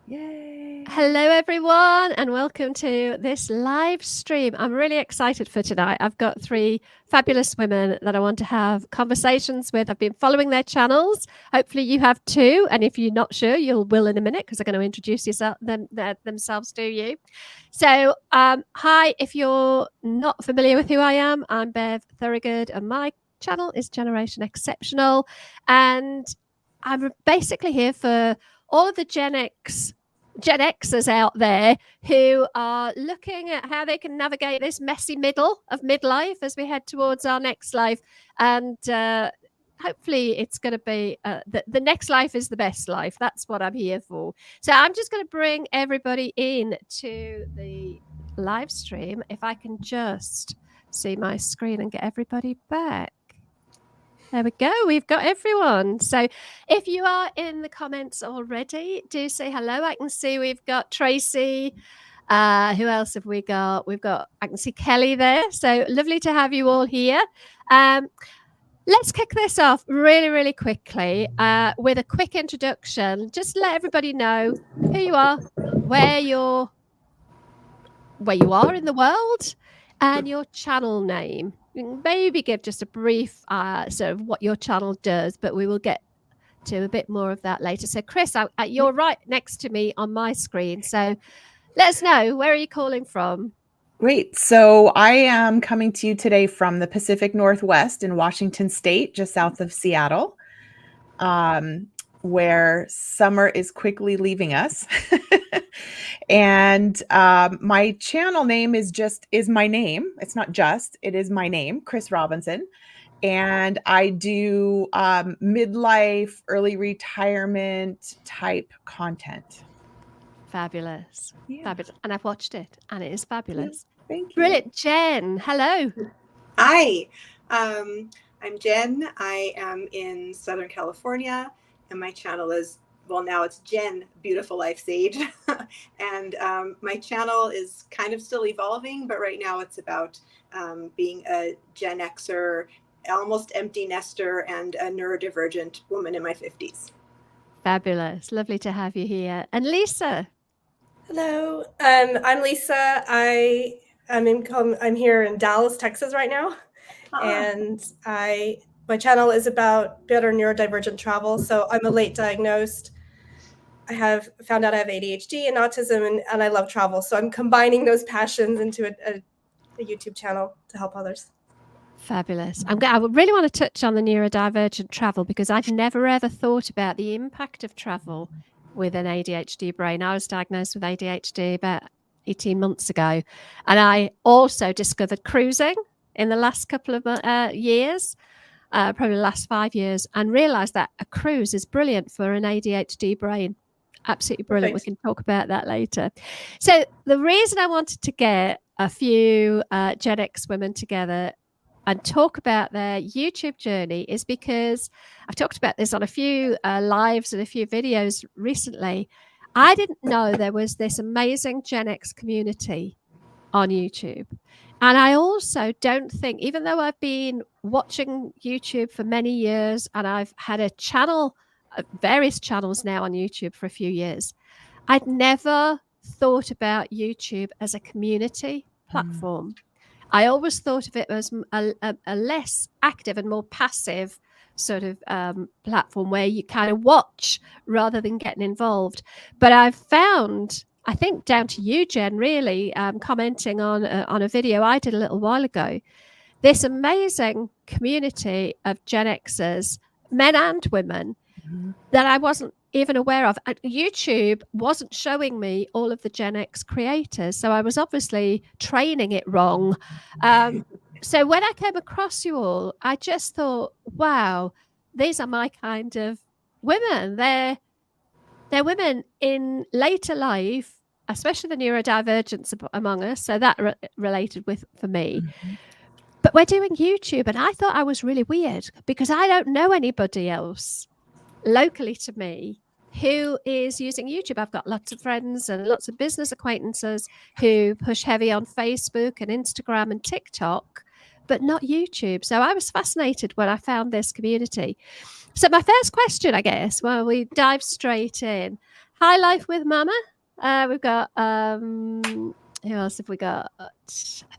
Yay. Hello, everyone, and welcome to this live stream. I'm really excited for tonight. I've got three fabulous women that I want to have conversations with. I've been following their channels. Hopefully you have too. And if you're not sure, you will in a minute because they're going to introduce themselves to you. So hi, if you're not familiar with who I am, I'm Bev Thorogood and my channel is Generation Exceptional. And I'm basically here for all of the Gen Xers out there who are looking at how they can navigate this messy middle of midlife as we head towards our next life. And hopefully it's going to be the next life is the best life. That's what I'm here for. So I'm just going to bring everybody in to the live stream. If I can just see my screen and get everybody back. There we go. We've got everyone. So if you are in the comments already, do say hello. I can see we've got Tracy. Who else have we got? I can see Kelly there. So lovely to have you all here. Let's kick this off really, really quickly with a quick introduction. Just let everybody know who you are, where you are in the world, and your channel name. Maybe give just a brief sort of what your channel does, but we will get to a bit more of that later. So Chris, you're right next to me on my screen. So let us know, where are you calling from? Great. So I am coming to you today from the Pacific Northwest in Washington State, just south of Seattle, where summer is quickly leaving us. And my channel name is my name. It's not just, it is my name, Chris Robinson. And I do midlife, early retirement type content. Fabulous. Yeah. Fabulous. And I've watched it and it is fabulous. Thank you. Brilliant. Jen, hello. Hi, I'm Jen. I am in Southern California and my channel is, well, now it's Jen Beautiful Life Sage. And my channel is kind of still evolving, but right now it's about being a Gen Xer, almost empty nester, and a neurodivergent woman in my 50s. Fabulous. Lovely to have you here. And Lisa. Hello, I'm Lisa. I'm here in Dallas, Texas right now. And my channel is about better neurodivergent travel. So I'm a late diagnosed. I have found out I have ADHD and autism, and I love travel. So I'm combining those passions into a YouTube channel to help others. Fabulous. I really want to touch on the neurodivergent travel because I've never ever thought about the impact of travel with an ADHD brain. I was diagnosed with ADHD about 18 months ago. And I also discovered cruising in the last couple of years, probably the last 5 years, and realized that a cruise is brilliant for an ADHD brain. Absolutely brilliant. Perfect. We can talk about that later. So the reason I wanted to get a few Gen X women together and talk about their YouTube journey is because I've talked about this on a few lives and a few videos recently. I didn't know there was this amazing Gen X community on YouTube. And I also don't think, even though I've been watching YouTube for many years and I've had a channel, various channels now on YouTube for a few years, I'd never thought about YouTube as a community platform. I always thought of it as a less active and more passive sort of platform where you kind of watch rather than getting involved. But I've found, I think down to you, Jen, really commenting on a video I did a little while ago, this amazing community of Gen Xers, men and women, that I wasn't even aware of. YouTube wasn't showing me all of the Gen X creators, so I was obviously training it wrong. So when I came across you all, I just thought, wow, these are my kind of women. They're women in later life, especially the neurodivergence among us, so that related with for me. But we're doing YouTube, and I thought I was really weird because I don't know anybody else locally to me who is using YouTube. I've got lots of friends and lots of business acquaintances who push heavy on Facebook and Instagram and TikTok, but not YouTube. So I was fascinated when I found this community. So my first question, I guess, well, we dive straight in. High Life with Mama. We've got who else have we got? I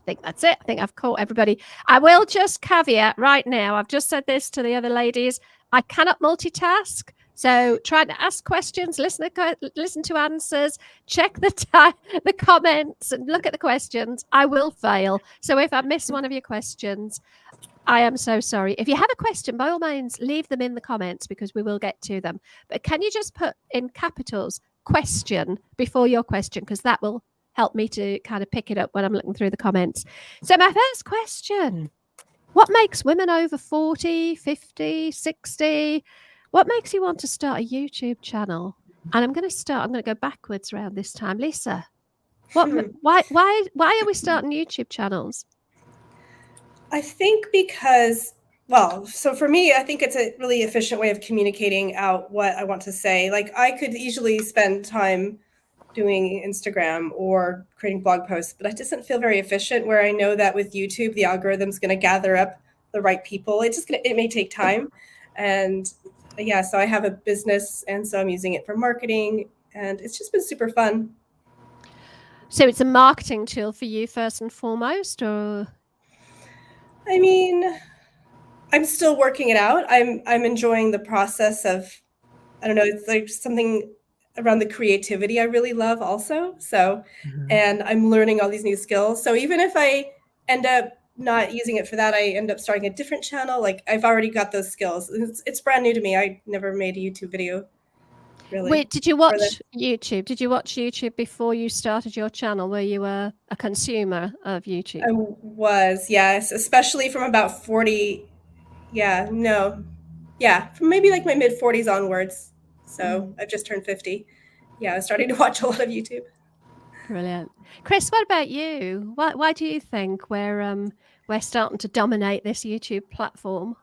think that's it. I think I've caught everybody. I will just caveat right now. I've just said this to the other ladies. I cannot multitask. So try to ask questions, listen to answers, check the comments, and look at the questions. I will fail. So if I miss one of your questions, I am so sorry. If you have a question, by all means, leave them in the comments because we will get to them. But can you just put in capitals question before your question, because that will help me to kind of pick it up when I'm looking through the comments. So my first question, what makes women over 40, 50, 60, what makes you want to start a YouTube channel? And I'm going to go backwards around this time. Lisa, why are we starting YouTube channels? I think because, well, so for me, I think it's a really efficient way of communicating out what I want to say. Like I could easily spend time doing Instagram or creating blog posts, but it doesn't feel very efficient, where I know that with YouTube, the algorithm's going to gather up the right people. It may take time. And yeah, so I have a business, and so I'm using it for marketing, and it's just been super fun. So it's a marketing tool for you first and foremost, or? I mean, I'm still working it out. I'm enjoying the process of, I don't know, it's like something around the creativity I really love also. So, and I'm learning all these new skills. So even if I end up not using it for that, I end up starting a different channel. Like I've already got those skills. It's brand new to me. I never made a YouTube video. Really. Wait, did you watch YouTube? Did you watch YouTube before you started your channel? Were you a consumer of YouTube? I was, yes, especially from about 40. Yeah, no. Yeah, from maybe like my mid 40s onwards. So I've just turned 50. Yeah, I was starting to watch a lot of YouTube. Brilliant. Chris, what about you? Why do you think we're starting to dominate this YouTube platform?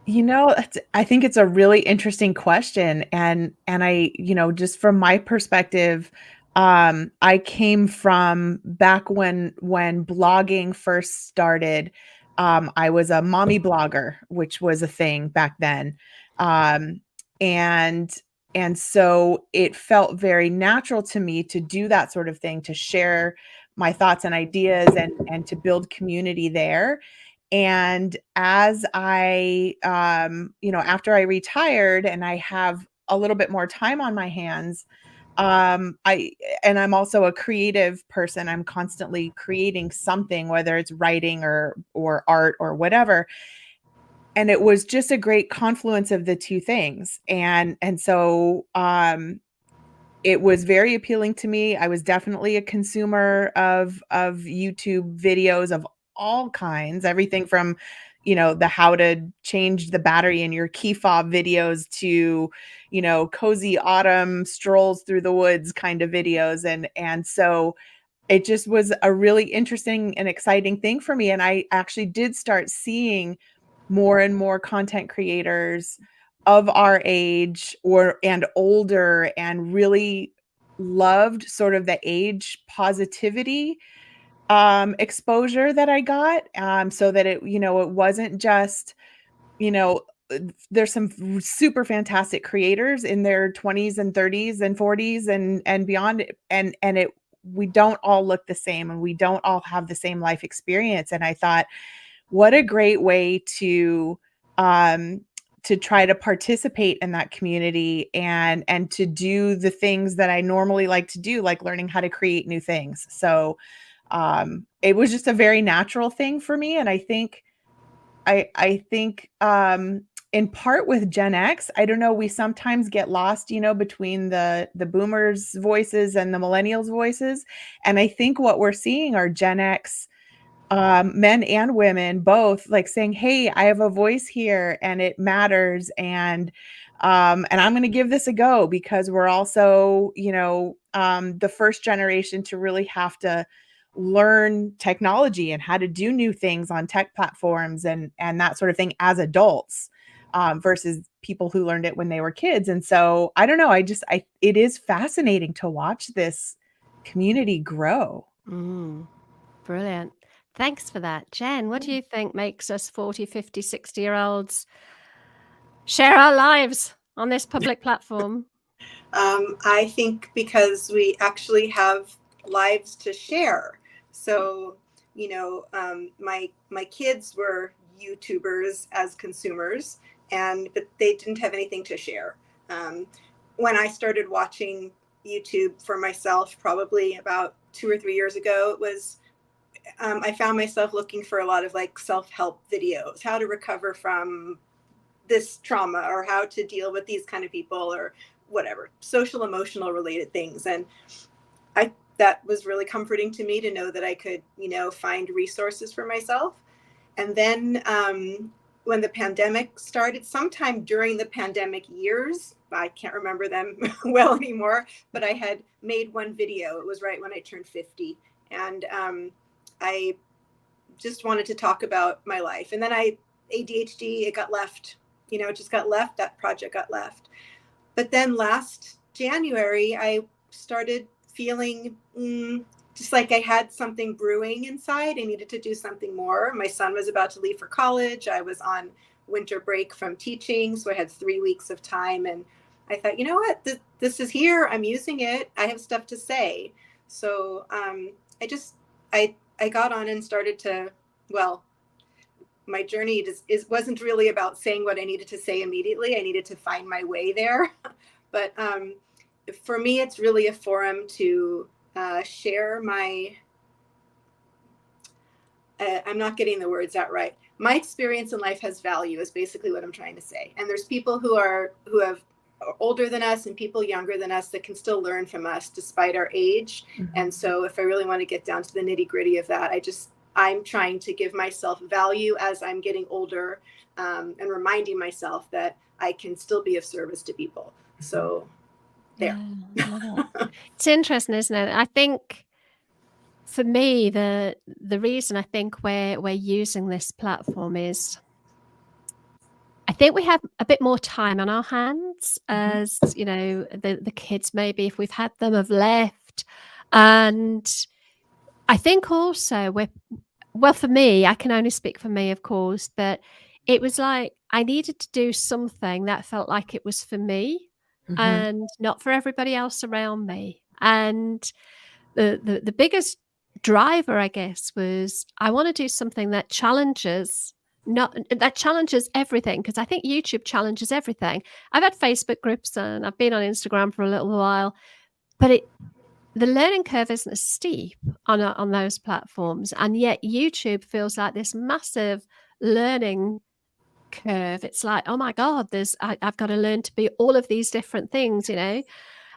You know, I think it's a really interesting question. And I, just from my perspective, I came from back when blogging first started. I was a mommy blogger, which was a thing back then. And so it felt very natural to me to do that sort of thing, to share my thoughts and ideas and to build community there. And as I, after I retired and I have a little bit more time on my hands, I'm also a creative person. I'm constantly creating something, whether it's writing or art or whatever. And it was just a great confluence of the two things. And so, it was very appealing to me. I was definitely a consumer of YouTube videos of all kinds, everything from, the how to change the battery in your key fob videos to, cozy autumn strolls through the woods kind of videos. And so it just was a really interesting and exciting thing for me. And I actually did start seeing more and more content creators of our age and older, and really loved sort of the age positivity exposure that I got, so that it wasn't just, there's some super fantastic creators in their 20s and 30s and 40s and beyond, and we don't all look the same, and we don't all have the same life experience. And I thought, what a great way to try to participate in that community and to do the things that I normally like to do, like learning how to create new things. So it was just a very natural thing for me. And I think in part with Gen X, I don't know, we sometimes get lost, between the boomers' voices and the millennials' voices. And I think what we're seeing are Gen X men and women both, like, saying, hey, I have a voice here and it matters. And I'm going to give this a go, because we're also, the first generation to really have to learn technology and how to do new things on tech platforms and that sort of thing as adults, versus people who learned it when they were kids. And so I don't know, it is fascinating to watch this community grow. Brilliant. Thanks for that. Jen, what do you think makes us 40, 50, 60-year-olds share our lives on this public platform? I think because we actually have lives to share. So, you know, my kids were YouTubers as consumers, but they didn't have anything to share. Um, when I started watching YouTube for myself, probably about 2 or 3 years ago, it was I found myself looking for a lot of like self-help videos, how to recover from this trauma or how to deal with these kind of people or whatever, social emotional related things. And that was really comforting to me to know that I could, you know, find resources for myself. And then when the pandemic started, sometime during the pandemic years, I can't remember them well anymore, but I had made one video. It was right when I turned 50. And I just wanted to talk about my life. And then ADHD, it got left, you know, it just got left. That project got left. But then last January, I started feeling just like I had something brewing inside. I needed to do something more. My son was about to leave for college. I was on winter break from teaching. So I had 3 weeks of time. And I thought, you know what, this is here. I'm using it. I have stuff to say. So I got on and started to, well, my journey wasn't really about saying what I needed to say immediately. I needed to find my way there. But for me, it's really a forum to share my, I'm not getting the words out right. My experience in life has value is basically what I'm trying to say. And there's people who are older than us and people younger than us that can still learn from us despite our age. Mm-hmm. And so if I really want to get down to the nitty gritty of that, I'm trying to give myself value as I'm getting older, and reminding myself that I can still be of service to people. So there. Yeah, it's interesting, isn't it? I think for me, the reason I think we're using this platform is I think we have a bit more time on our hands, as you know, the kids, maybe if we've had them, have left. And I think also well, for me, I can only speak for me, of course, but it was like I needed to do something that felt like it was for me and not for everybody else around me. And the biggest driver, I guess, was I want to do something that challenges everything, because I think YouTube challenges everything. I've had Facebook groups and I've been on Instagram for a little while, but the learning curve isn't as steep on those platforms, and yet YouTube feels like this massive learning curve. It's like, oh my God, I've got to learn to be all of these different things, you know.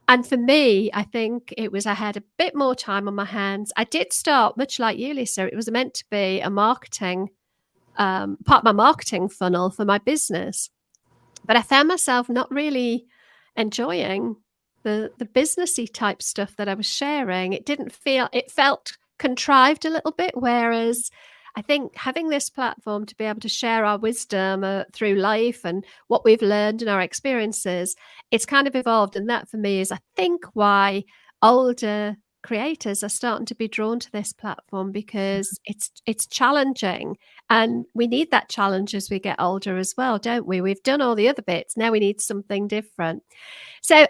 And for me, I think it was I had a bit more time on my hands. I did start, much like you, Lisa, it was meant to be a marketing part of my marketing funnel for my business, but I found myself not really enjoying the businessy type stuff that I was sharing. It felt contrived a little bit, whereas I think having this platform to be able to share our wisdom through life and what we've learned and our experiences, it's kind of evolved. And that for me is, I think, why older creators are starting to be drawn to this platform, because it's challenging, and we need that challenge as we get older as well, don't we? We've done all the other bits, now we need something different. So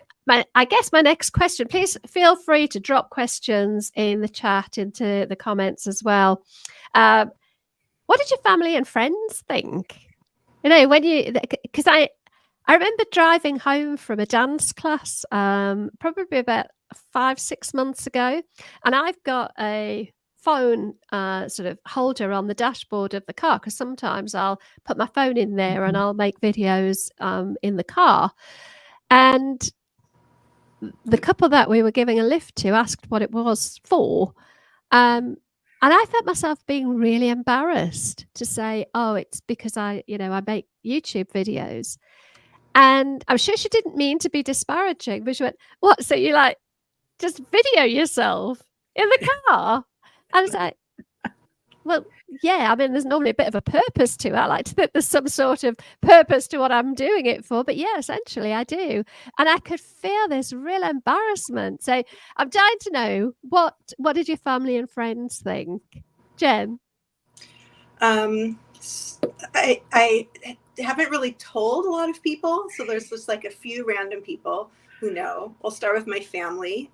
I guess my next question, please feel free to drop questions in the chat, into the comments as well. What did your family and friends think? You know, because I remember driving home from a dance class, probably about 5-6 months ago, and I've got a phone sort of holder on the dashboard of the car, because sometimes I'll put my phone in there and I'll make videos in the car. And the couple that we were giving a lift to asked what it was for. And I felt myself being really embarrassed to say, oh, it's because I make YouTube videos. And I'm sure she didn't mean to be disparaging, but she went, what? So you like just video yourself in the car? And I was like, well, yeah, I mean, there's normally a bit of a purpose to it. I like to think there's some sort of purpose to what I'm doing it for. But yeah, essentially I do. And I could feel this real embarrassment. So I'm dying to know, what did your family and friends think? Jen? I haven't really told a lot of people. So there's just like a few random people. who know. I'll start with my family.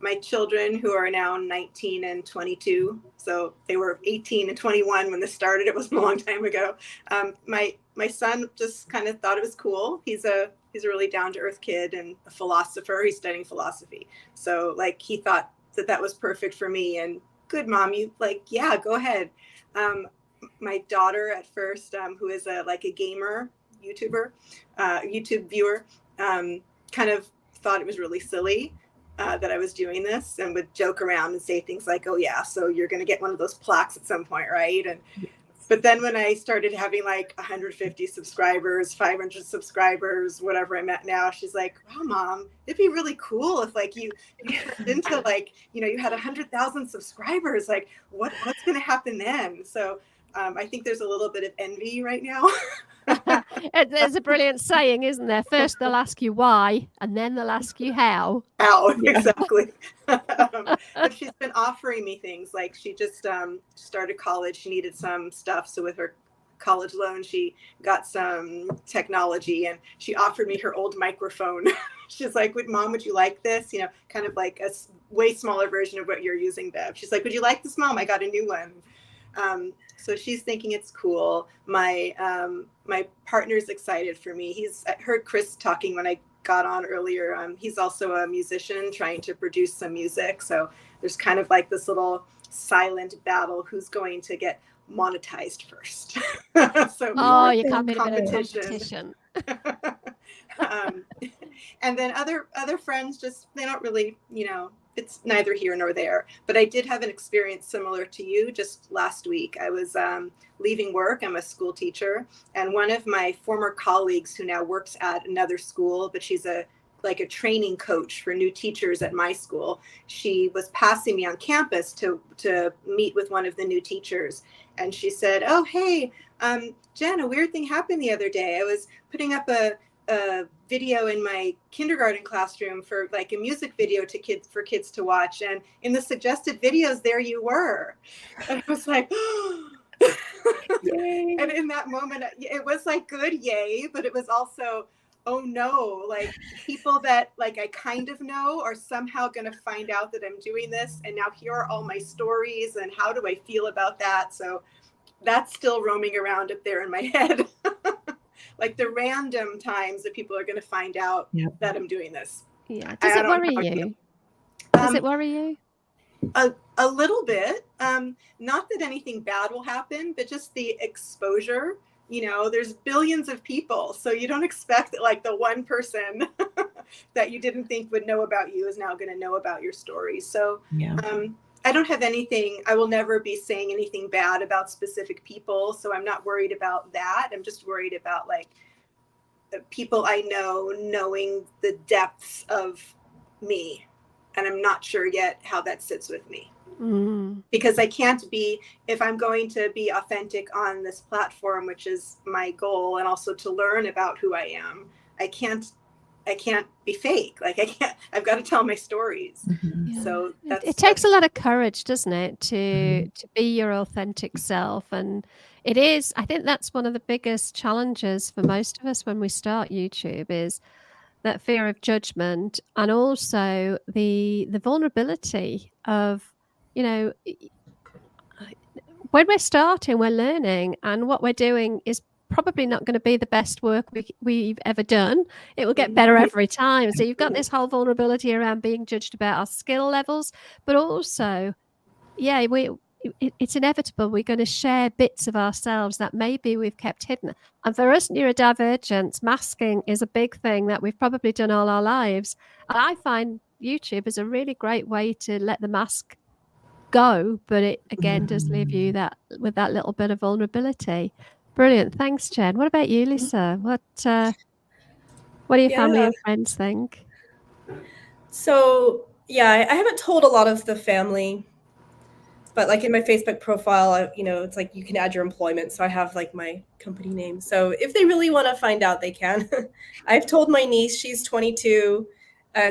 My children, who are now 19 and 22, so they were 18 and 21 when this started. It was a long time ago. My son just kind of thought it was cool. He's a really down to earth kid and a philosopher. He's studying philosophy, so like he thought that was perfect for me. And good, mom, you like, yeah, go ahead. My daughter at first, who is a gamer YouTuber, YouTube viewer, kind of thought it was really silly that I was doing this, and would joke around and say things like, oh yeah, so you're going to get one of those plaques at some point, right? And but then when I started having like 150 subscribers, 500 subscribers, whatever I'm at now, she's like, wow, mom, it'd be really cool if like you turned into like, you had 100,000 subscribers. Like what's going to happen then? So I think there's a little bit of envy right now. There's a brilliant saying, isn't there? First they'll ask you why, and then they'll ask you how. How, exactly. But she's been offering me things. Like she just started college. She needed some stuff. So with her college loan, she got some technology, and she offered me her old microphone. She's like, Mom, would you like this? Kind of like a way smaller version of what you're using, Bev. She's like, would you like this, Mom? I got a new one. So she's thinking it's cool. My partner's excited for me. I heard Chris talking when I got on earlier. He's also a musician trying to produce some music. So there's kind of like this little silent battle. Who's going to get monetized first? So you can't be a bit of competition. And then other friends, just they don't really, it's neither here nor there. But I did have an experience similar to you just last week. I was leaving work. I'm a school teacher, and one of my former colleagues who now works at another school, but she's a training coach for new teachers at my school. She was passing me on campus to meet with one of the new teachers. And she said, oh, hey, Jen, a weird thing happened the other day. I was putting up a video in my kindergarten classroom for like a music video for kids to watch, and in the suggested videos there you were. And I was like, and in that moment it was like good yay, but it was also, oh no, like people that like I kind of know are somehow going to find out that I'm doing this, and now here are all my stories, and how do I feel about that? So that's still roaming around up there in my head. Like the random times that people are going to find out that I'm doing this. Yeah. Does it worry you? Does it worry you? A little bit. Not that anything bad will happen, but just the exposure. There's billions of people. So you don't expect that like the one person that you didn't think would know about you is now going to know about your story. So I don't have anything. I will never be saying anything bad about specific people. So I'm not worried about that. I'm just worried about like the people I know knowing the depths of me. And I'm not sure yet how that sits with me. Because I can't be, if I'm going to be authentic on this platform, which is my goal, and also to learn about who I am, I can't be fake. Like I've got to tell my stories. Yeah. So it takes a lot of courage, doesn't it, to be your authentic self. And it is, I think that's one of the biggest challenges for most of us when we start YouTube, is that fear of judgment, and also the vulnerability of, when we're starting, we're learning, and what we're doing is probably not going to be the best work we've ever done. It will get better every time. So you've got this whole vulnerability around being judged about our skill levels, but also, it's inevitable. We're going to share bits of ourselves that maybe we've kept hidden. And for us neurodivergents, masking is a big thing that we've probably done all our lives. And I find YouTube is a really great way to let the mask go, but it again does leave you with that little bit of vulnerability. Brilliant. Thanks, Jen. What about you, Lisa? What do your family and friends think? So I haven't told a lot of the family, but like in my Facebook profile, it's like you can add your employment. So I have like my company name. So if they really want to find out, they can. I've told my niece, she's 22.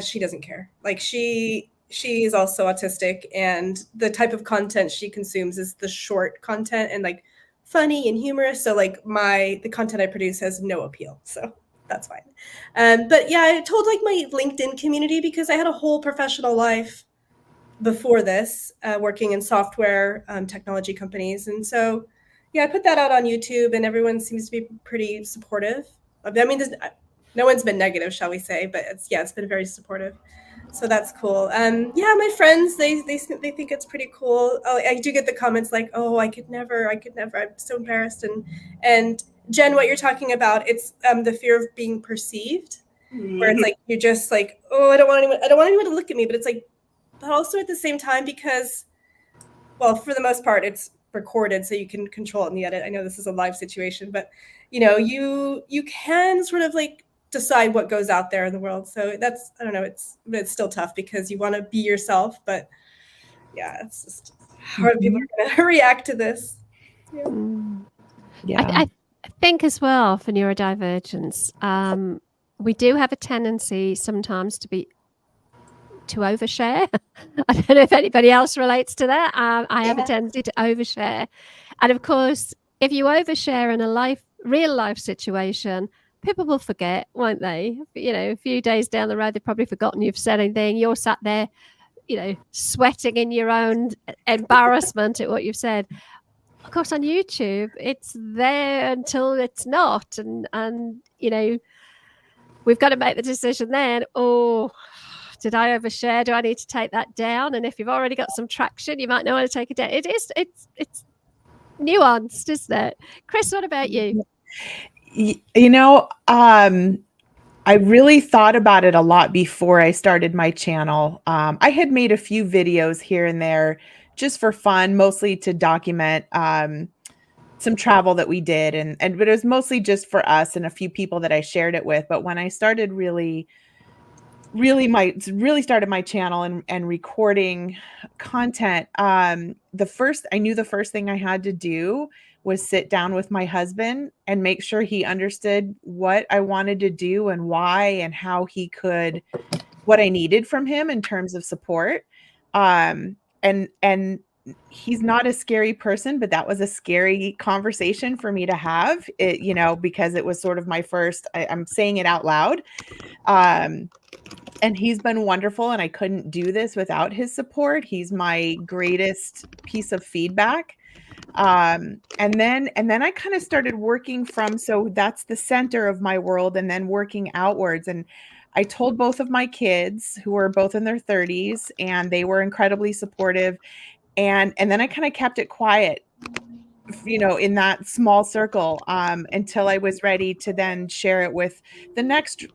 She doesn't care. Like she is also autistic, and the type of content she consumes is the short content and like funny and humorous. So like the content I produce has no appeal. So that's fine. But yeah, I told like my LinkedIn community because I had a whole professional life before this, working in software technology companies. And so, yeah, I put that out on YouTube and everyone seems to be pretty supportive. I mean, no one's been negative, shall we say, but it's been very supportive. So that's cool. Yeah, my friends, they think it's pretty cool. Oh, I do get the comments like, oh, I could never, I'm so embarrassed. And Jen, what you're talking about, it's the fear of being perceived, where it's like, you're just like, oh, I don't want anyone to look at me, but it's like, but also at the same time, because, well, for the most part, it's recorded, so you can control it in the edit. I know this is a live situation, but you can sort of like decide what goes out there in the world. So that's, I don't know, it's still tough because you want to be yourself, but yeah, it's just how people are going to react to this. Yeah. I think as well for neurodivergence, we do have a tendency sometimes to overshare. I don't know if anybody else relates to that. I have a tendency to overshare. And of course, if you overshare in a real life situation, people will forget, won't they? A few days down the road, they've probably forgotten you've said anything. You're sat there, sweating in your own embarrassment at what you've said. Of course, on YouTube, it's there until it's not. And we've got to make the decision then, did I overshare? Do I need to take that down? And if you've already got some traction, you might not want to take it down. It's nuanced, isn't it? Chris, what about you? I really thought about it a lot before I started my channel. I had made a few videos here and there just for fun, mostly to document some travel that we did. But it was mostly just for us and a few people that I shared it with. But when I started really started my channel and recording content, I knew the first thing I had to do was sit down with my husband and make sure he understood what I wanted to do and why, and how what I needed from him in terms of support. And he's not a scary person, but that was a scary conversation for me to have, because it was sort of my first, I'm saying it out loud. And he's been wonderful, and I couldn't do this without his support. He's my greatest piece of feedback. And then I kind of started working so that's the center of my world, and then working outwards. And I told both of my kids, who are both in their 30s, and they were incredibly supportive. And then I kind of kept it quiet, in that small circle, until I was ready to then share it with the next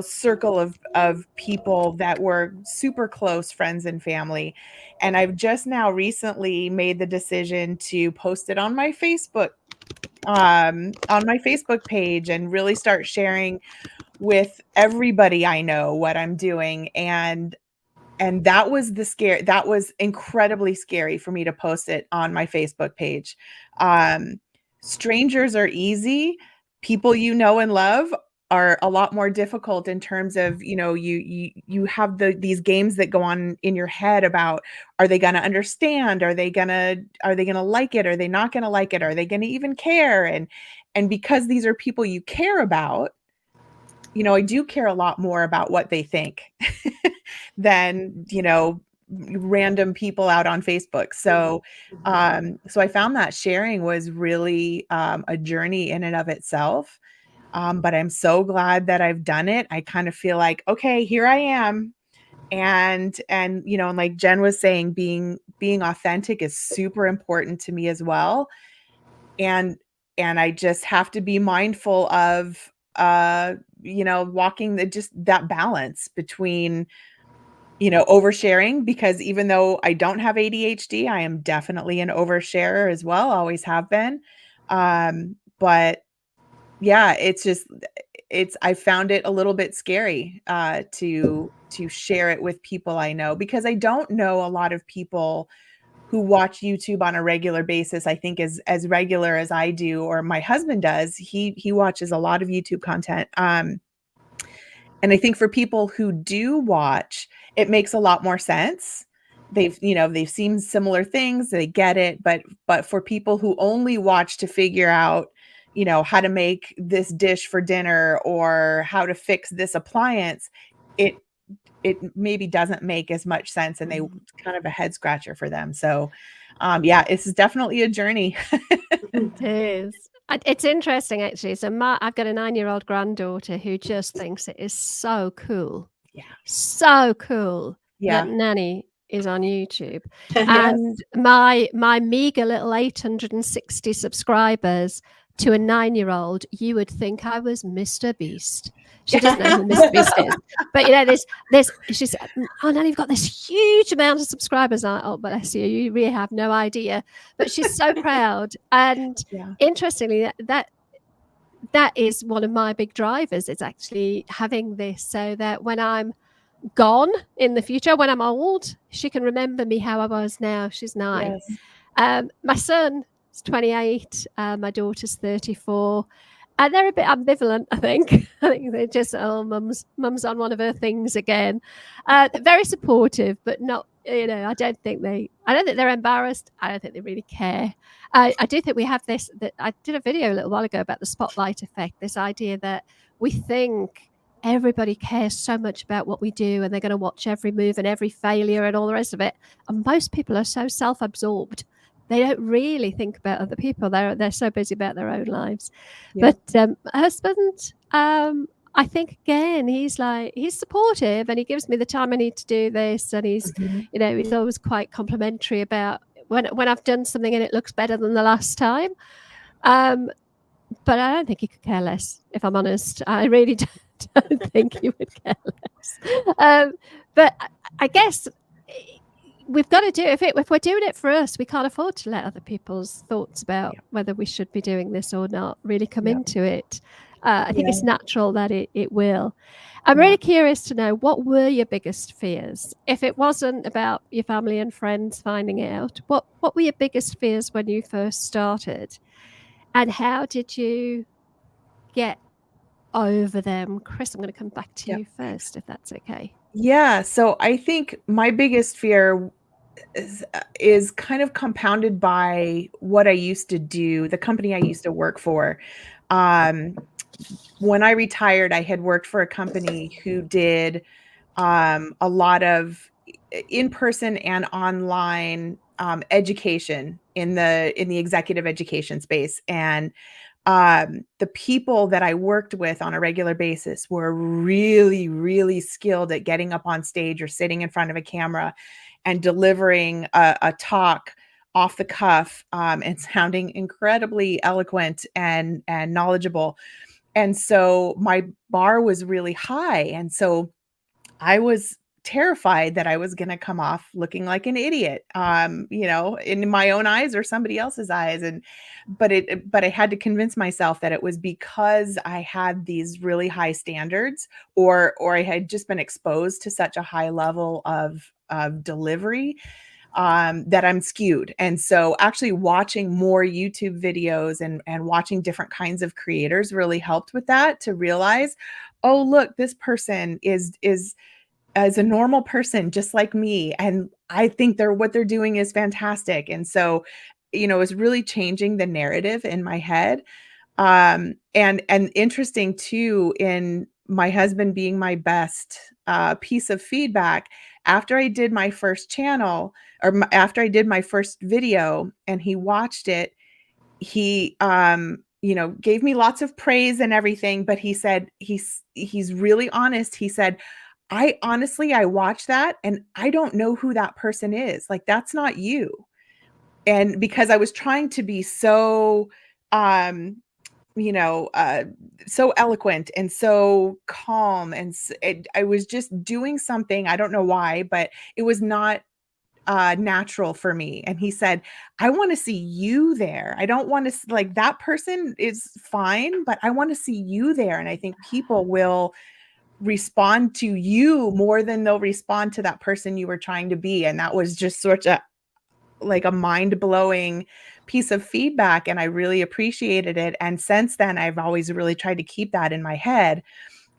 circle of people that were super close friends and family. And I've just now recently made the decision to post it on my Facebook page, and really start sharing with everybody I know what I'm doing. And that was that was incredibly scary for me to post it on my Facebook page. Strangers are easy. People and love are a lot more difficult, in terms of, you have these games that go on in your head about, are they going to understand? Are they going to like it? Are they not going to like it? Are they going to even care? And because these are people you care about, I do care a lot more about what they think than, random people out on Facebook. So I found that sharing was really a journey in and of itself. But I'm so glad that I've done it. I kind of feel like, okay, here I am. And like Jen was saying, being authentic is super important to me as well. And I just have to be mindful of, walking that balance between, oversharing, because even though I don't have ADHD, I am definitely an oversharer as well. Always have been. But yeah, I found it a little bit scary to share it with people I know, because I don't know a lot of people who watch YouTube on a regular basis. I think as regular as I do, or my husband does. He watches a lot of YouTube content. And I think for people who do watch, it makes a lot more sense. They've seen similar things, they get it. But for people who only watch to figure out, you know, how to make this dish for dinner or how to fix this appliance, it maybe doesn't make as much sense, and it's kind of a head scratcher for them. So, yeah, it's definitely a journey. It is. It's interesting actually. So I've got a 9-year-old granddaughter who just thinks it is so cool. Yeah. So cool that Yeah. Nanny is on YouTube. Yes. And my meager little 860 subscribers to a 9-year-old, you would think I was Mr. Beast. She doesn't know who Mr. Beast is. But you know, she said, "Oh, Nanny, you've got this huge amount of subscribers." I'm like, "Oh, bless you, you really have no idea." But she's so proud. And Yeah. interestingly, that is one of my big drivers. It's actually having this so that when I'm gone in the future, when I'm old, she can remember me how I was now. She's 9. Yes. My son is 28. My daughter's 34. And they're a bit ambivalent, I think. I think they're just, oh, mum's on one of her things again. Very supportive, but not, you know, I don't think they're embarrassed. I don't think they really care. I do think we have this, that I did a video a little while ago about the spotlight effect, this idea that we think everybody cares so much about what we do and they're going to watch every move and every failure and all the rest of it. And most people are so self-absorbed. They don't really think about other people. They're so busy about their own lives. Yeah. But husband, I think again, he's supportive and he gives me the time I need to do this. And he's, you know, he's always quite complimentary about when I've done something and it looks better than the last time. But I don't think he could care less, if I'm honest. I really don't think he would care less. But I guess we've got to do it. If we're doing it for us, we can't afford to let other people's thoughts about whether we should be doing this or not really come into it. I think it's natural that it will. I'm really curious to know, what were your biggest fears? If it wasn't about your family and friends finding out, what were your biggest fears when you first started? And how did you get over them? Chris, I'm going to come back to you first, if that's okay. Yeah. So I think my biggest fear is kind of compounded by what I used to do, the company I used to work for. When I retired, I had worked for a company who did a lot of in-person and online education in the executive education space. And the people that I worked with on a regular basis were really, really skilled at getting up on stage or sitting in front of a camera and delivering a talk off the cuff and sounding incredibly eloquent and knowledgeable. And so my bar was really high. And so I was terrified that I was going to come off looking like an idiot, you know, in my own eyes or somebody else's eyes. But I had to convince myself that it was because I had these really high standards, or I had just been exposed to such a high level of delivery, that I'm skewed. And so actually watching more YouTube videos and watching different kinds of creators really helped with that, to realize, oh, look, this person is as a normal person, just like me. And I think what they're doing is fantastic. And so, you know, it's really changing the narrative in my head. And interesting too, in my husband being my best piece of feedback, after I did my first channel, or after I did my first video and he watched it, he you know, gave me lots of praise and everything, but he said, he's really honest. He said, I watched that and I don't know who that person is. Like, that's not you. And because I was trying to be so, you know, so eloquent and so calm, and I was just doing something, I don't know why, but it was not natural for me. And he said, I want to see you there. I don't want to, like, that person is fine, but I want to see you there. And I think people will respond to you more than they'll respond to that person you were trying to be. And that was just sort of like a mind-blowing piece of feedback, and I really appreciated it. And since then, I've always really tried to keep that in my head.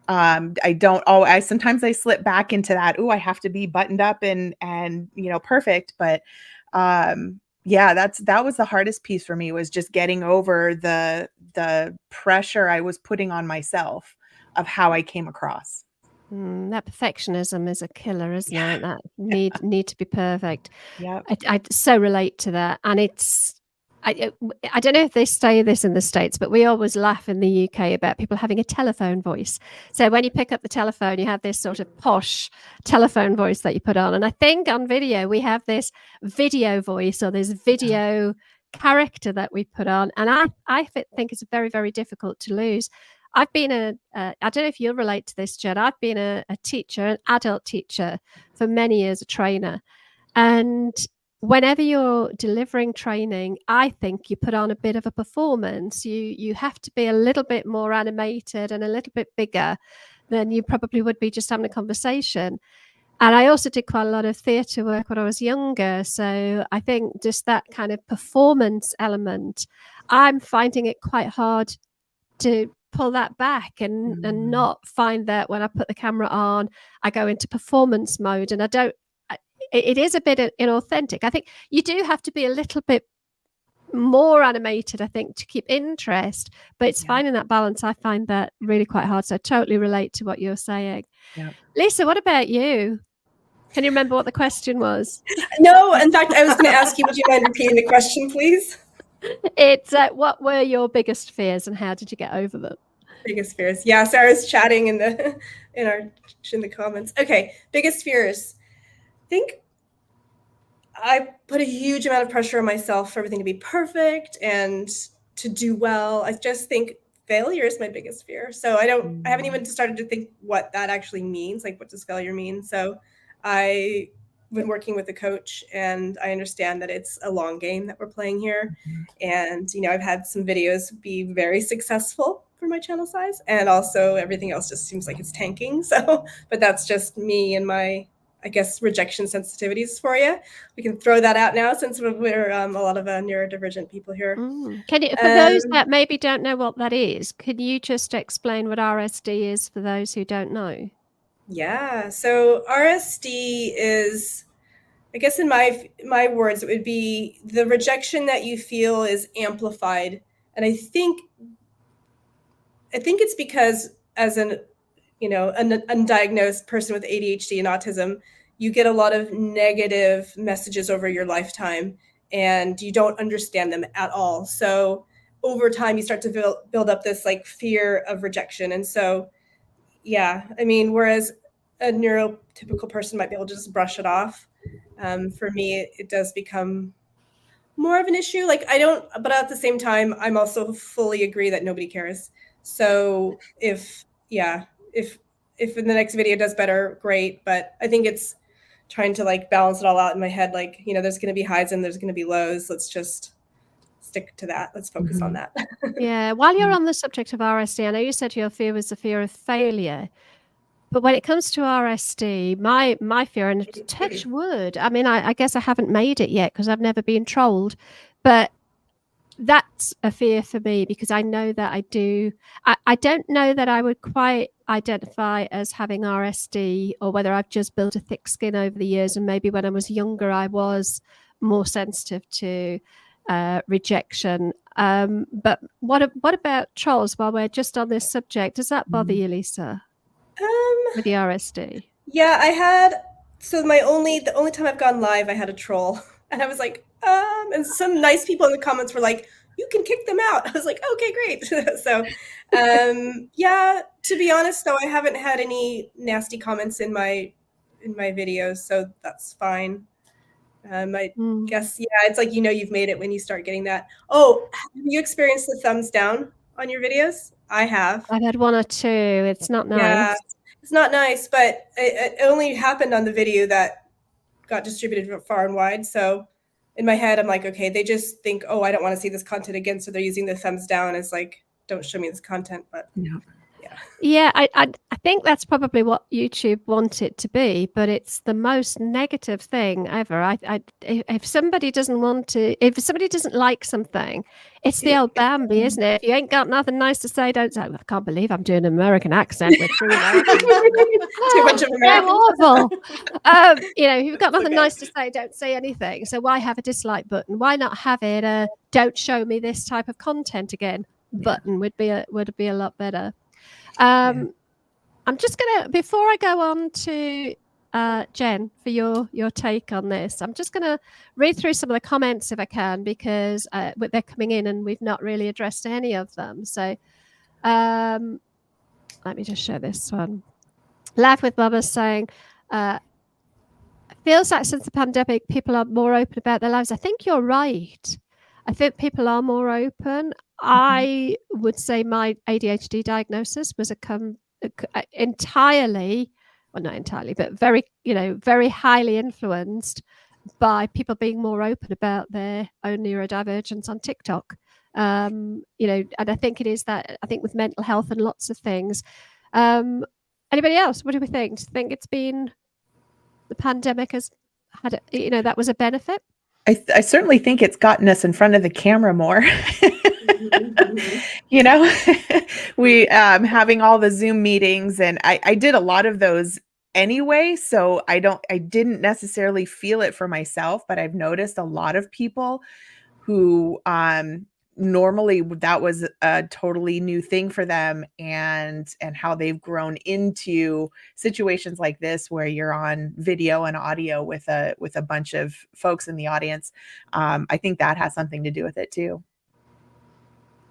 I sometimes I slip back into that, oh, I have to be buttoned up and you know, perfect. But Yeah, that was the hardest piece for me, was just getting over the pressure I was putting on myself of how I came across. That perfectionism is a killer, isn't Yeah. it? That need to be perfect. Yep. I so relate to that, and I don't know if they say this in the States, but we always laugh in the UK about people having a telephone voice. So when you pick up the telephone, you have this sort of posh telephone voice that you put on, and I think on video we have this video voice or this video character that we put on, and I think it's very, very difficult to lose. I've been I don't know if you'll relate to this, Jen. I've been a teacher, an adult teacher for many years, a trainer. And whenever you're delivering training, I think you put on a bit of a performance. You have to be a little bit more animated and a little bit bigger than you probably would be just having a conversation. And I also did quite a lot of theatre work when I was younger. So I think just that kind of performance element, I'm finding it quite hard to pull that back and not find that when I put the camera on, I go into performance mode, and I don't. It is a bit inauthentic. I think you do have to be a little bit more animated, I think, to keep interest, but it's finding that balance. I find that really quite hard. So I totally relate to what you're saying. Yeah. Lisa, what about you? Can you remember what the question was? No, in fact, I was going to ask you, would you mind repeating the question, please? It's what were your biggest fears and how did you get over them? Biggest fears. Yeah, Sarah's chatting in the comments. Okay, biggest fears. I think I put a huge amount of pressure on myself for everything to be perfect and to do well. I just think failure is my biggest fear. So I haven't even started to think what that actually means. Like, what does failure mean? So I've been working with a coach, and I understand that it's a long game that we're playing here. And, I've had some videos be very successful for my channel size, and also everything else just seems like it's tanking. So, but that's just me and my, I guess, rejection sensitivities for you. We can throw that out now since we're a lot of neurodivergent people here. Can you, for those that maybe don't know what that is, could you just explain what RSD is for those who don't know? Yeah, so RSD is, I guess in my words, it would be the rejection that you feel is amplified. And I think it's because as an undiagnosed person with ADHD and autism, you get a lot of negative messages over your lifetime and you don't understand them at all. So over time, you start to build up this like fear of rejection. And so, yeah, I mean, whereas a neurotypical person might be able to just brush it off, for me, it does become more of an issue. Like but at the same time, I'm also fully agree that nobody cares. So if in the next video does better, great. But I think it's trying to like balance it all out in my head. Like, there's going to be highs and there's going to be lows. Let's just stick to that. Let's focus on that. Yeah. While you're on the subject of RSD, I know you said your fear was the fear of failure. But when it comes to RSD, my fear, and touch wood, I mean, I guess I haven't made it yet because I've never been trolled, but that's a fear for me because I know that I don't know that I would quite identify as having RSD, or whether I've just built a thick skin over the years, and maybe when I was younger I was more sensitive to rejection. But what about trolls while we're just on this subject? Does that bother you, Lisa? With the RSD? Yeah, I had, so the only time I've gone live, I had a troll, and I was like, and some nice people in the comments were like, you can kick them out. I was like, okay, great. So, yeah, to be honest though, I haven't had any nasty comments in my videos, so that's fine. I guess, yeah, it's like, you've made it when you start getting that. Oh, have you experienced the thumbs down on your videos? I have. I've had one or two. It's not nice. Yeah, it's not nice, but it only happened on the video that got distributed far and wide. So in my head, I'm like, okay, they just think, I don't want to see this content again. So they're using the thumbs down as like, don't show me this content. But yeah. Yeah, I think that's probably what YouTube wants it to be, but it's the most negative thing ever. If somebody doesn't like something, it's the old Bambi, isn't it? If you ain't got nothing nice to say, don't say. I can't believe I'm doing an American accent with 3 Americans. Too much of American. Awful. If you've got nothing nice to say, don't say anything. So why have a dislike button? Why not have it a "don't show me this type of content again" button? Would be a lot better. I'm just gonna, before I go on to Jen for your take on this, I'm just gonna read through some of the comments if I can, because they're coming in and we've not really addressed any of them. So let me just show this one. Laugh with Bubba saying, feels like since the pandemic, people are more open about their lives. I think you're right. I think people are more open. I would say my ADHD diagnosis was entirely, well, not entirely, but very, very highly influenced by people being more open about their own neurodivergence on TikTok. And I think it is that, I think with mental health and lots of things. Anybody else? What do we think? Do you think it's been, the pandemic has had, that was a benefit? I certainly think it's gotten us in front of the camera more. We having all the Zoom meetings, and I did a lot of those anyway, so I didn't necessarily feel it for myself, but I've noticed a lot of people who normally that was a totally new thing for them, and how they've grown into situations like this where you're on video and audio with a bunch of folks in the audience. I think that has something to do with it too.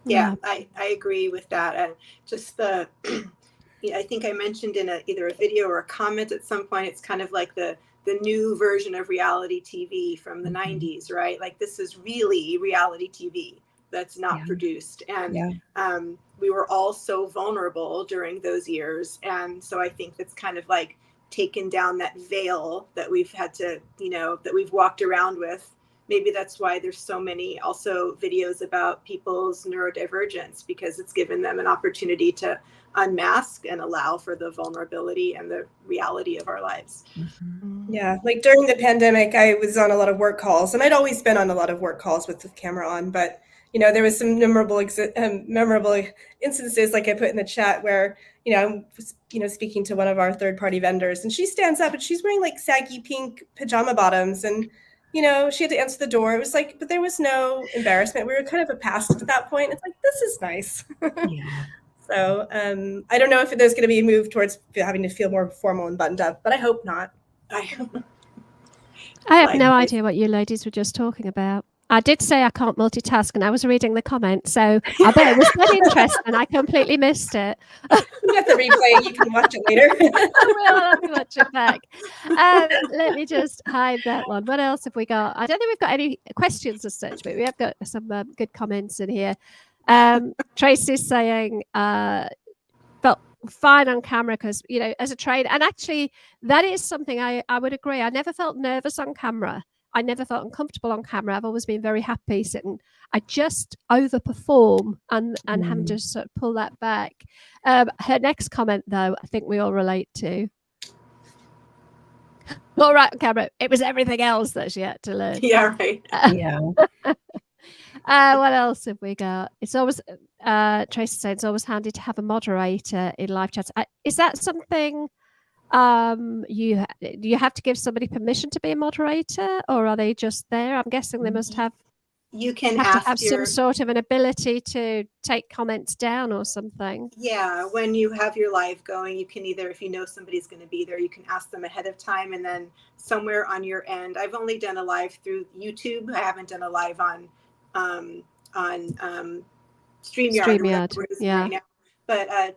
Yeah, I agree with that. And just I think I mentioned in either a video or a comment at some point, it's kind of like the new version of reality TV from the 90s, right? Like, this is really reality TV that's not produced. And we were all so vulnerable during those years. And so I think that's kind of like taken down that veil that we've had to, that we've walked around with. Maybe that's why there's so many also videos about people's neurodivergence, because it's given them an opportunity to unmask and allow for the vulnerability and the reality of our lives. Yeah, like during the pandemic, I was on a lot of work calls, and I'd always been on a lot of work calls with the camera on, but there was some memorable instances, like I put in the chat, where I'm speaking to one of our third-party vendors, and she stands up and she's wearing like saggy pink pajama bottoms, and she had to answer the door. It was like, but there was no embarrassment. We were kind of a past at that point. It's like, this is nice. Yeah. So I don't know if there's going to be a move towards having to feel more formal and buttoned up, but I hope not. I have no idea what you ladies were just talking about. I did say I can't multitask, and I was reading the comments, so I bet it was that interesting, and I completely missed it. You got the replay. You can watch it later. I'll have to watch it back. Let me just hide that one. What else have we got? I don't think we've got any questions as such, but we have got some good comments in here. Tracy's saying, felt fine on camera because, as a trainer, and actually that is something I would agree. I never felt nervous on camera. I never felt uncomfortable on camera. I've always been very happy sitting. I just overperform and having to sort of pull that back. Her next comment, though, I think we all relate to. All right, on camera. It was everything else that she had to learn. Yeah, right. Yeah. What else have we got? It's always Tracy said it's always handy to have a moderator in live chats. Is that something you have to give somebody permission to be a moderator, or are they just there? I'm guessing they must have. You can have to have some sort of an ability to take comments down or something. Yeah, when you have your live going, you can either, if you know somebody's going to be there, you can ask them ahead of time, and then somewhere on your end. I've only done a live through YouTube. I haven't done a live on StreamYard. Yeah. Right now. But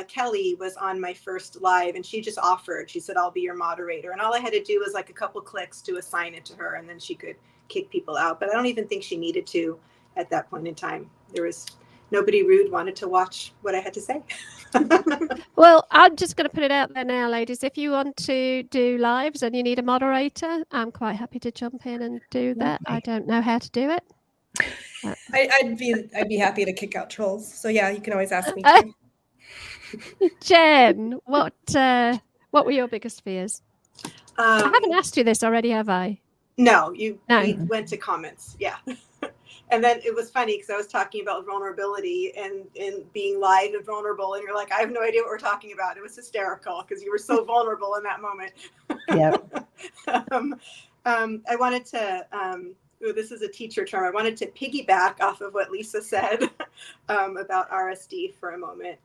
Kelly was on my first live, and she just offered. She said, "I'll be your moderator," and all I had to do was like a couple clicks to assign it to her, and then she could kick people out. But I don't even think she needed to at that point in time. There was nobody rude wanted to watch what I had to say. Well, I'm just going to put it out there now, ladies. If you want to do lives and you need a moderator, I'm quite happy to jump in and do that. I don't know how to do it. I'd be happy to kick out trolls. So yeah, you can always ask me too. Jen, what were your biggest fears? I haven't asked you this already, have I? No, No. we went to comments. Yeah. And then it was funny because I was talking about vulnerability and being live and vulnerable. And you're like, I have no idea what we're talking about. It was hysterical because you were so vulnerable in that moment. Yep. I wanted to, this is a teacher term. I wanted to piggyback off of what Lisa said about RSD for a moment.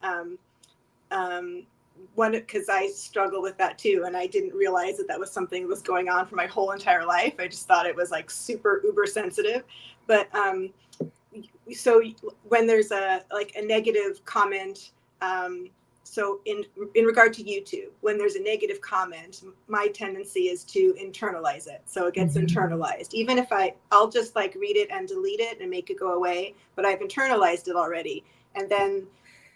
Because I struggle with that too, and I didn't realize that was something that was going on for my whole entire life. I just thought it was like super uber sensitive. But so when there's a negative comment, so in regard to YouTube, when there's a negative comment, my tendency is to internalize it. So it gets internalized. Even if I'll just like read it and delete it and make it go away, but I've internalized it already. And then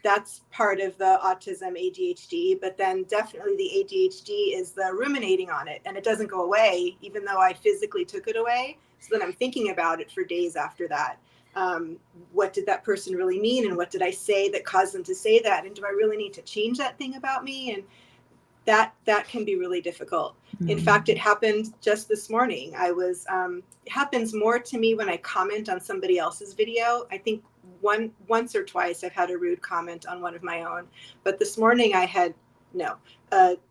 that's part of the autism ADHD, but then definitely the ADHD is the ruminating on it, and it doesn't go away, even though I physically took it away. So then I'm thinking about it for days after that. What did that person really mean? And what did I say that caused them to say that? And do I really need to change that thing about me? And that can be really difficult. In fact, it happened just this morning. It happens more to me when I comment on somebody else's video. I think once or twice I've had a rude comment on one of my own, but this morning a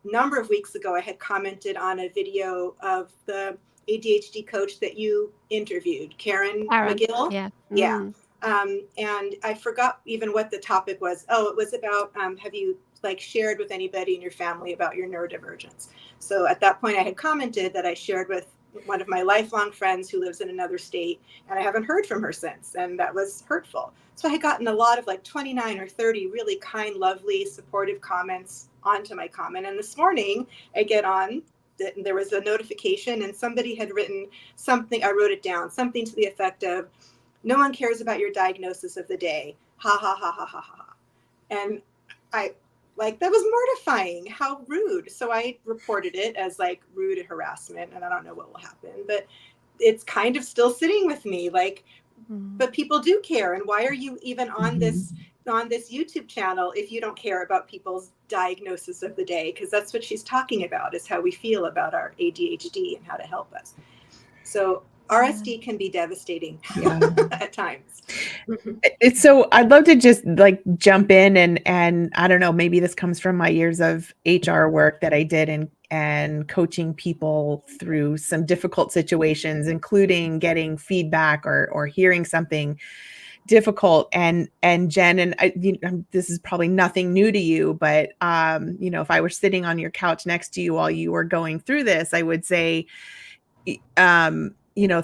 number of weeks ago I had commented on a video of the ADHD coach that you interviewed, Karen McGill. Yeah. And I forgot even what the topic was. Oh, it was about have you shared with anybody in your family about your neurodivergence? So at that point I had commented that I shared with one of my lifelong friends who lives in another state, and I haven't heard from her since, and that was hurtful. So I had gotten a lot of 29 or 30 really kind, lovely, supportive comments onto my comment. And this morning I get on, there was a notification, and somebody had written something, I wrote it down, something to the effect of, "No one cares about your diagnosis of the day. Ha ha ha ha ha ha." And I that was mortifying. How rude. So I reported it as rude harassment, and I don't know what will happen, but it's kind of still sitting with me. But people do care. And why are you even on this YouTube channel if you don't care about people's diagnosis of the day? Because that's what she's talking about, is how we feel about our ADHD and how to help us. So RSD can be devastating at times. It's so I'd love to just jump in and I don't know, maybe this comes from my years of HR work that I did and coaching people through some difficult situations, including getting feedback or hearing something difficult. And Jen, and this is probably nothing new to you, but if I were sitting on your couch next to you while you were going through this, I would say,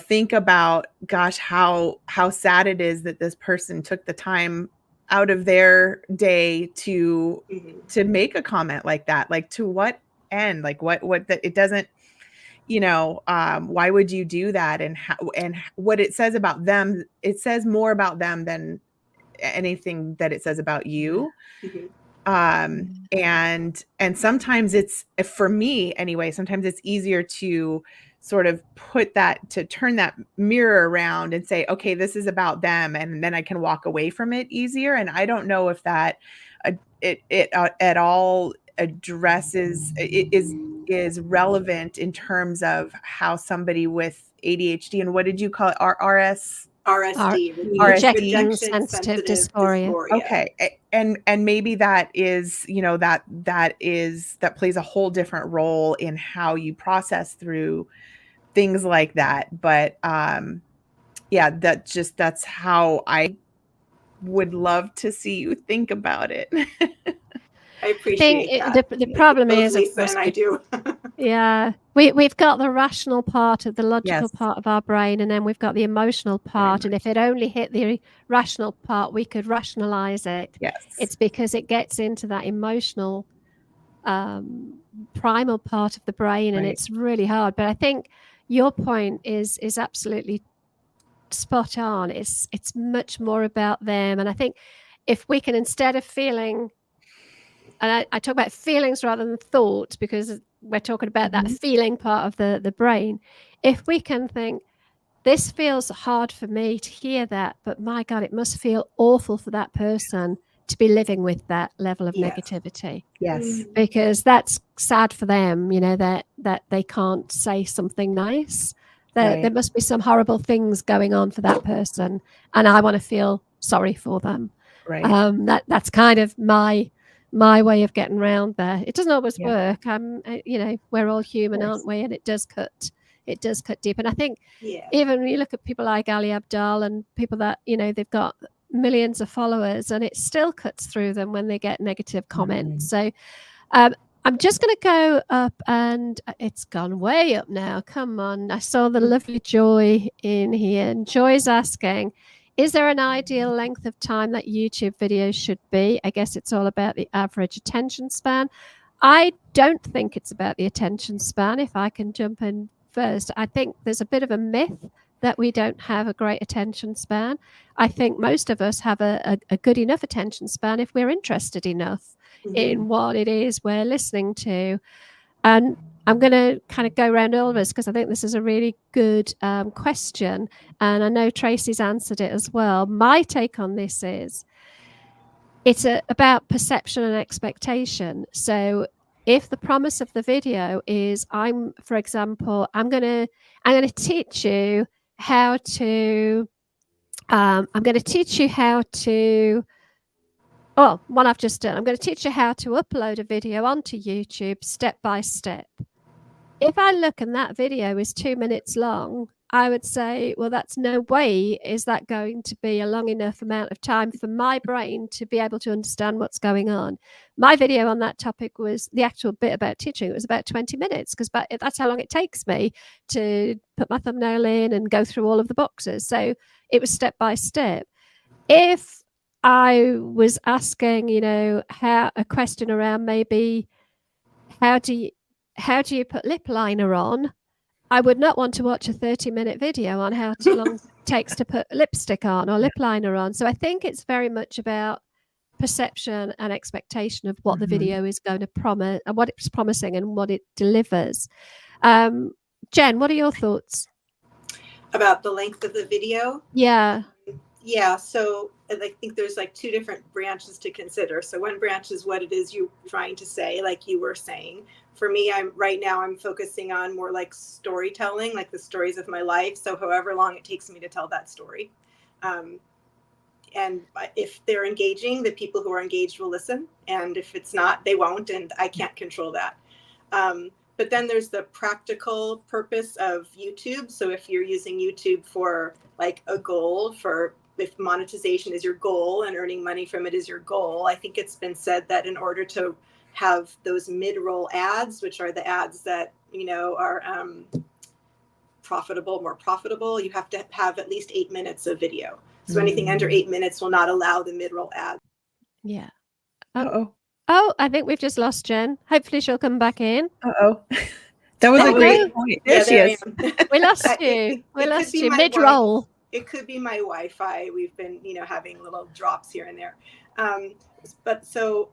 think about, gosh, how sad it is that this person took the time out of their day to make a comment like that. To what end? What that it doesn't, why would you do that? And how, and what it says about them, it says more about them than anything that it says about you. And sometimes it's, for me anyway, sometimes it's easier to sort of turn that mirror around and say, okay, this is about them. And then I can walk away from it easier. And I don't know if that it at all addresses, is relevant in terms of how somebody with ADHD, and what did you call it? RSD, rejection sensitive dysphoria. Okay. And maybe that is, that plays a whole different role in how you process through things like that. But that's how I would love to see you think about it. I appreciate that. The problem is, Lisa, and I do. Yeah, we've got the rational part of the logical part of our brain, and then we've got the emotional part. And if it only hit the rational part, we could rationalize it. Yes, it's because it gets into that emotional primal part of the brain, and it's really hard. But I think your point is absolutely spot on. It's much more about them, and I think if we can, instead of feeling, and I talk about feelings rather than thoughts, because we're talking about that feeling part of the brain. If we can think, this feels hard for me to hear that, but my God, it must feel awful for that person to be living with that level of Yes. negativity. Yes. Because that's sad for them, you know, that they can't say something nice. There Right. must be some horrible things going on for that person, and I want to feel sorry for them. Right. That's kind of my way of getting around there. It doesn't always Yeah. work. You know, we're all human, course. aren't we? And it does cut deep. And I think Yeah. even when you look at people like Ali Abdaal and people that, you know, they've got millions of followers, and it still cuts through them when they get negative comments. So I'm just going to go up, and it's gone way up now. Come on. I saw the lovely Joy in here, and Joy's asking, is there an ideal length of time that YouTube videos should be? I guess it's all about the average attention span. I don't think it's about the attention span. If I can jump in first, I think there's a bit of a myth that we don't have a great attention span. I think most of us have a good enough attention span if we're interested enough in what it is we're listening to. And I'm going to kind of go around all of us because I think this is a really good question. And I know Tracy's answered it as well. My take on this is it's about perception and expectation. So if the promise of the video is for example, I'm going to teach you how to one I've just done. I'm going to teach you how to upload a video onto YouTube step by step. If I look and that video is 2 minutes long, I would say, well, that's no way is that going to be a long enough amount of time for my brain to be able to understand what's going on. My video on that topic was the actual bit about teaching. It was about 20 minutes because that's how long it takes me to put my thumbnail in and go through all of the boxes. So it was step by step. If I was asking, you know, a question around maybe how do you put lip liner on? I would not want to watch a 30-minute video on how long it takes to put lipstick on or lip liner on. So I think it's very much about perception and expectation of what the video is going to promise and what it's promising and what it delivers. Jen, what are your thoughts? About the length of the video? Yeah, so I think there's like two different branches to consider. So one branch is what it is you're trying to say, like you were saying. For me, right now I'm focusing on more like storytelling, like the stories of my life. So however long it takes me to tell that story. And if they're engaging, the people who are engaged will listen. And if it's not, they won't. And I can't control that. But then there's the practical purpose of YouTube. So if you're using YouTube for like a goal, if monetization is your goal and earning money from it is your goal, I think it's been said that in order to have those mid-roll ads, which are the ads that, you know, are more profitable, you have to have at least 8 minutes of video. So anything under 8 minutes will not allow the mid-roll ad. Yeah. Oh, I think we've just lost Jen. Hopefully she'll come back in. That was a great point. There she is. We lost you. We lost you mid-roll. It could be my Wi-Fi. We've been, you know, having little drops here and there. But so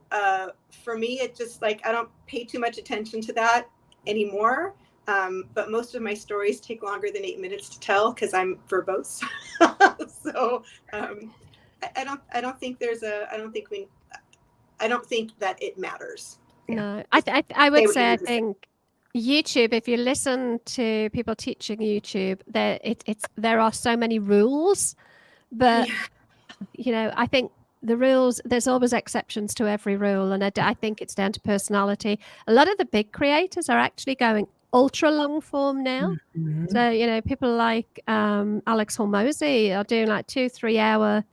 for me, it just like, I don't pay too much attention to that anymore. But most of my stories take longer than 8 minutes to tell because I'm verbose. So I don't think that it matters. No, I would say, I think YouTube, if you listen to people teaching YouTube, there are so many rules, but you know, I think the rules, there's always exceptions to every rule, and I think it's down to personality. A lot of the big creators are actually going ultra long form now. So, you know, people like Alex Hormozy are doing like 2-3 hour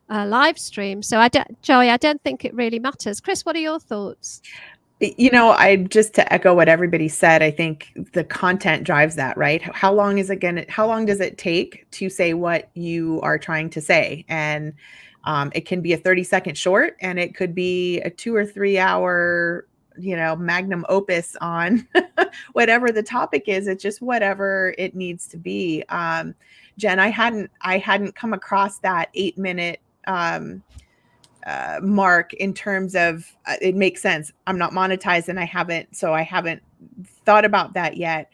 live streams. So Joey, I don't think it really matters. Chris, what are your thoughts? You know, just to echo what everybody said, I think the content drives that, right? How long does it take to say what you are trying to say? And it can be a 30-second short, and it could be a 2 or 3 hour, you know, magnum opus on whatever the topic is. It's just whatever it needs to be. Jen, I hadn't come across that 8-minute mark in terms of it makes sense. I'm not monetized and I haven't thought about that yet.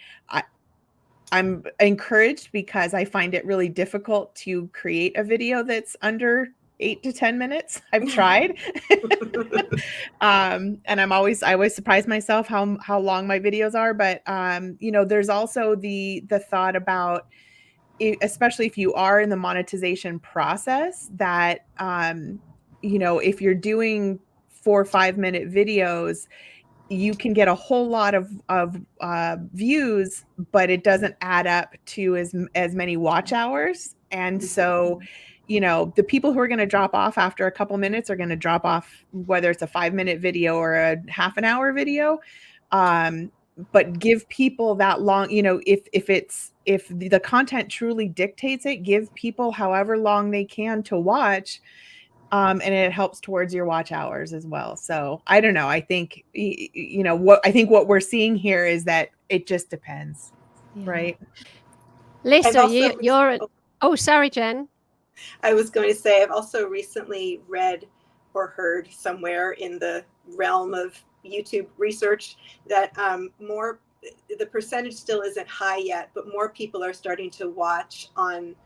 I'm encouraged because I find it really difficult to create a video that's under 8 to 10 minutes. I've tried. And I always surprise myself how long my videos are. But there's also the thought about, especially if you are in the monetization process, that if you're doing 4 or 5 minute videos, you can get a whole lot of views, but it doesn't add up to as many watch hours. And so, the people who are going to drop off after a couple minutes are going to drop off, whether it's a 5-minute video or a half an hour video. But give people that long, if the content truly dictates it, give people however long they can to watch. And it helps towards your watch hours as well. So I don't know. I think, what we're seeing here is that it just depends. Yeah. Right. Lisa, oh, sorry, Jen. I was going to say, I've also recently read or heard somewhere in the realm of YouTube research that the percentage still isn't high yet, but more people are starting to watch on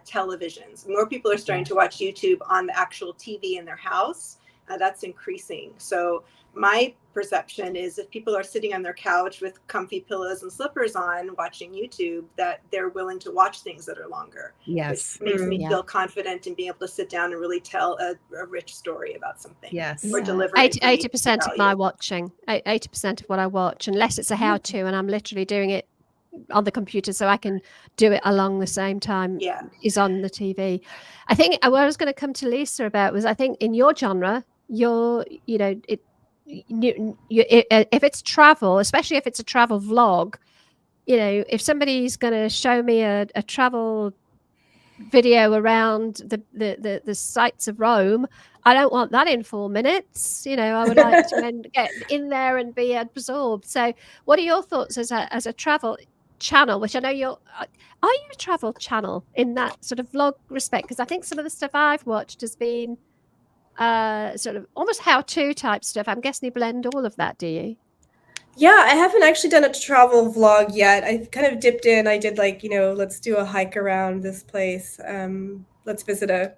televisions. More people are starting to watch YouTube on the actual TV in their house. That's increasing. So my perception is if people are sitting on their couch with comfy pillows and slippers on watching YouTube, that they're willing to watch things that are longer. Yes. Which makes me feel confident in being able to sit down and really tell a rich story about something. Yes. Or deliver 80% of my watching, 80% of what I watch, unless it's a how-to and I'm literally doing it on the computer so I can do it along the same time, is on the TV. I think what I was going to come to Lisa about was, I think in your genre, if it's travel, especially if it's a travel vlog, if somebody's going to show me a travel video around the sites of Rome, I don't want that in 4 minutes. I would like to get in there and be absorbed. So what are your thoughts as a travel channel, which I know are you a travel channel in that sort of vlog respect? Because I think some of the stuff I've watched has been sort of almost how-to type stuff. I'm guessing you blend all of that, do you? Yeah, I haven't actually done a travel vlog yet. I kind of dipped in. I did let's do a hike around this place. Let's visit I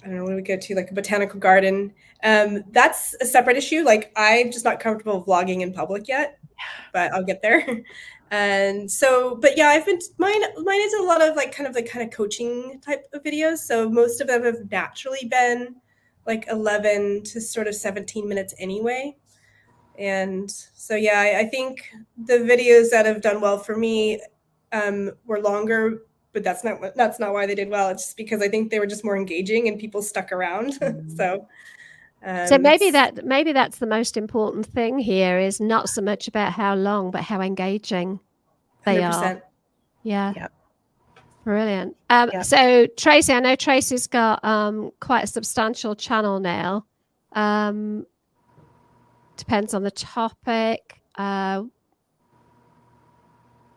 don't know, when we go to like a botanical garden. That's a separate issue. I'm just not comfortable vlogging in public yet, but I'll get there. And so, but yeah, mine is a lot of kind of coaching type of videos. So most of them have naturally been 11 to sort of 17 minutes anyway. And so, yeah, I think the videos that have done well for me were longer, but that's not why they did well. It's just because I think they were just more engaging and people stuck around. So maybe that's the most important thing here, is not so much about how long, but how engaging they 100%. are. Yeah. Yep. Brilliant. So Tracy, I know Tracy's got quite a substantial channel now. Depends on the topic.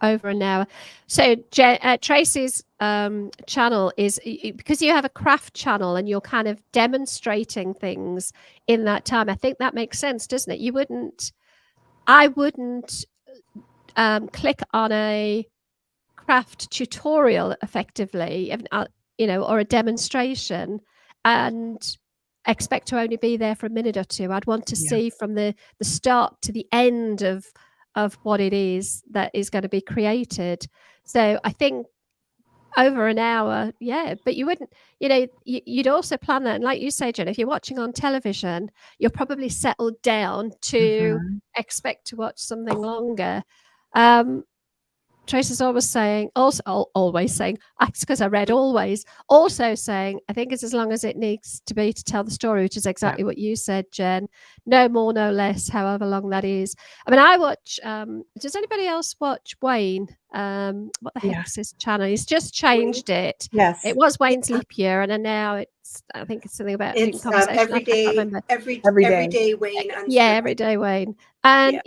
Over an hour. So Tracy's channel is, because you have a craft channel and you're kind of demonstrating things in that time. I think that makes sense, doesn't it? I wouldn't click on a craft tutorial effectively, or a demonstration and expect to only be there for a minute or two. I'd want to see from the start to the end of what it is that is going to be created. So I think over an hour, but you wouldn't, you'd also plan that. And like you say, Jen, if you're watching on television, you're probably settled down to expect to watch something longer. Tracy's always saying, because I read always, also saying, I think it's as long as it needs to be to tell the story, which is exactly what you said, Jen. No more, no less, however long that is. I mean, I watch, does anybody else watch Wayne? What the heck's his channel? He's just changed it. Yes. It was Wayne's Leap Year, and then now I think it's something about every day Wayne. Every day Wayne. And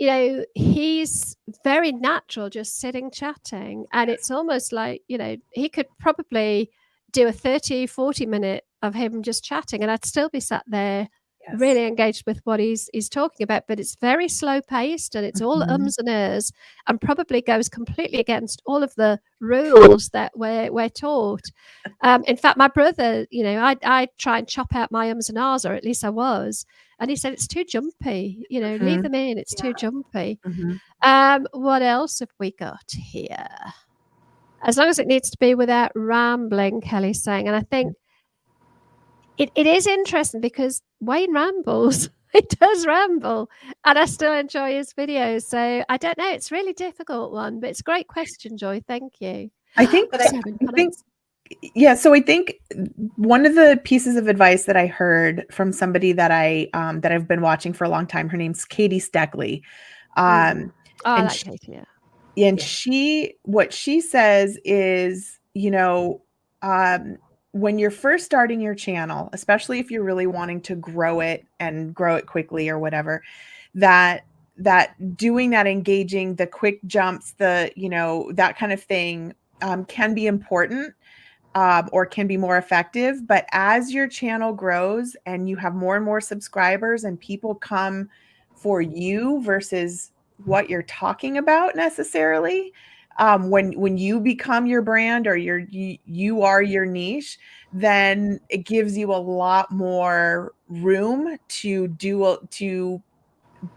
he's very natural, just sitting chatting, and it's almost like he could probably do a 30-40 minute of him just chatting, and I'd still be sat there really engaged with what he's talking about, but it's very slow paced and it's all ums and ers and probably goes completely against all of the rules that we're taught. In fact, my brother, I try and chop out my ums and ahs, or at least I was, and he said it's too jumpy. Leave them in. It's too jumpy. What else have we got here? As long as it needs to be without rambling, Kelly's saying, and I think. It is interesting because Wayne rambles. He does ramble, and I still enjoy his videos. So I don't know. It's a really difficult one, but it's a great question, Joy. Thank you. I think, yeah. So I think one of the pieces of advice that I heard from somebody that I've been watching for a long time, her name's Katie Steckley. I like Katie, yeah. And what she says is, when you're first starting your channel, especially if you're really wanting to grow it and grow it quickly or whatever, that doing that, engaging, the quick jumps, that kind of thing can be important or can be more effective. But as your channel grows and you have more and more subscribers and people come for you versus what you're talking about necessarily, when you become your brand or you are your niche, then it gives you a lot more room to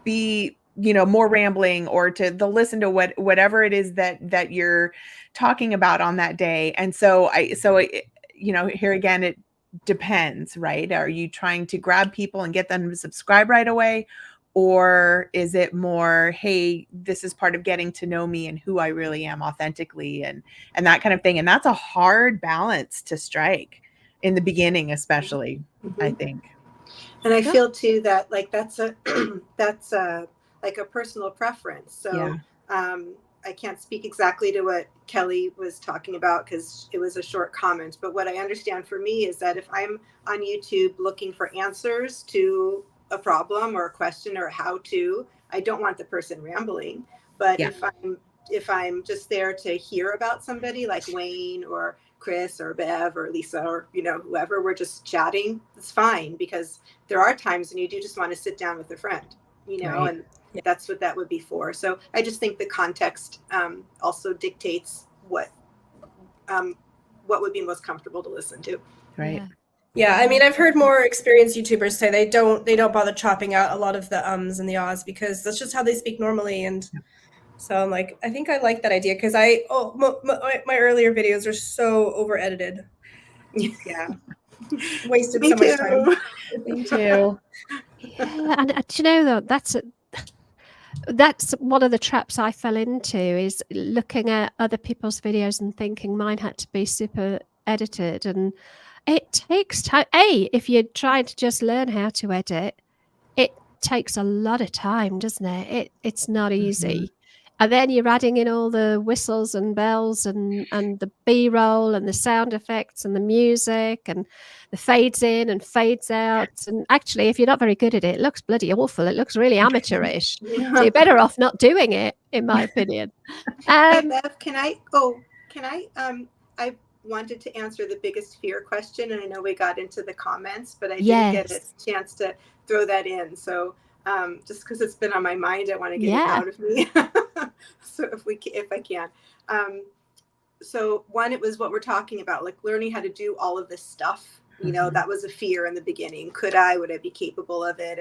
be more rambling or to listen to whatever it is that you're talking about on that day. And so here again, it depends, right? Are you trying to grab people and get them to subscribe right away? Or is it more, hey, this is part of getting to know me and who I really am authentically and that kind of thing. And that's a hard balance to strike in the beginning, especially, I think. And I feel too that like that's a like a personal preference. So I can't speak exactly to what Kelly was talking about because it was a short comment. But what I understand for me is that if I'm on YouTube looking for answers to a problem or a question or how to, I don't want the person rambling. But if I'm just there to hear about somebody like Wayne or Chris or Bev or Lisa or whoever, we're just chatting, it's fine, because there are times when you do just want to sit down with a friend, and that's what that would be for. So I just think the context also dictates what would be most comfortable to listen to. Right. Yeah, I mean, I've heard more experienced YouTubers say they don't bother chopping out a lot of the ums and the ahs because that's just how they speak normally. And so I'm like, I think I like that idea because my earlier videos are so over edited. Yeah, wasted so much time. Me too. Yeah, and do you know though, that's one of the traps I fell into, is looking at other people's videos and thinking mine had to be super edited. And it takes time. If you're trying to just learn how to edit, it takes a lot of time, doesn't it? It's not easy. And then you're adding in all the whistles and bells and the B-roll and the sound effects and the music and the fades in and fades out. And actually, if you're not very good at it, it looks bloody awful. It looks really amateurish. So you're better off not doing it, in my opinion. Hey, Bev, I wanted to answer the biggest fear question, and I know we got into the comments, but I didn't get a chance to throw that in. So just because it's been on my mind, I want to get it out of me. So if I can. So one, it was what we're talking about, like learning how to do all of this stuff. That was a fear in the beginning. Would I be capable of it?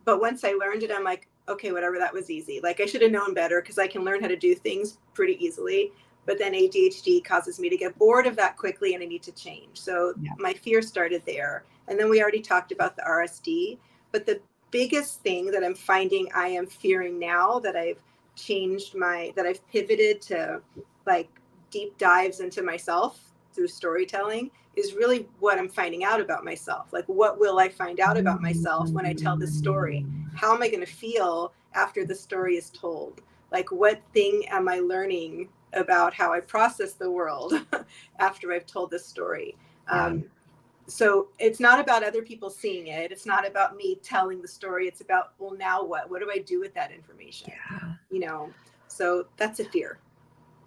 But once I learned it, I'm like, okay, whatever, that was easy. Like I should have known better because I can learn how to do things pretty easily. But then ADHD causes me to get bored of that quickly and I need to change. So my fear started there. And then we already talked about the RSD. But the biggest thing that I'm finding I am fearing now that I've that I've pivoted to like deep dives into myself through storytelling is really what I'm finding out about myself. Like, what will I find out about myself when I tell this story? How am I going to feel after the story is told? Like, what thing am I learning about how I process the world after I've told this story? So it's not about other people seeing it. It's not about me telling the story. It's about, well, now what? What do I do with that information? So that's a fear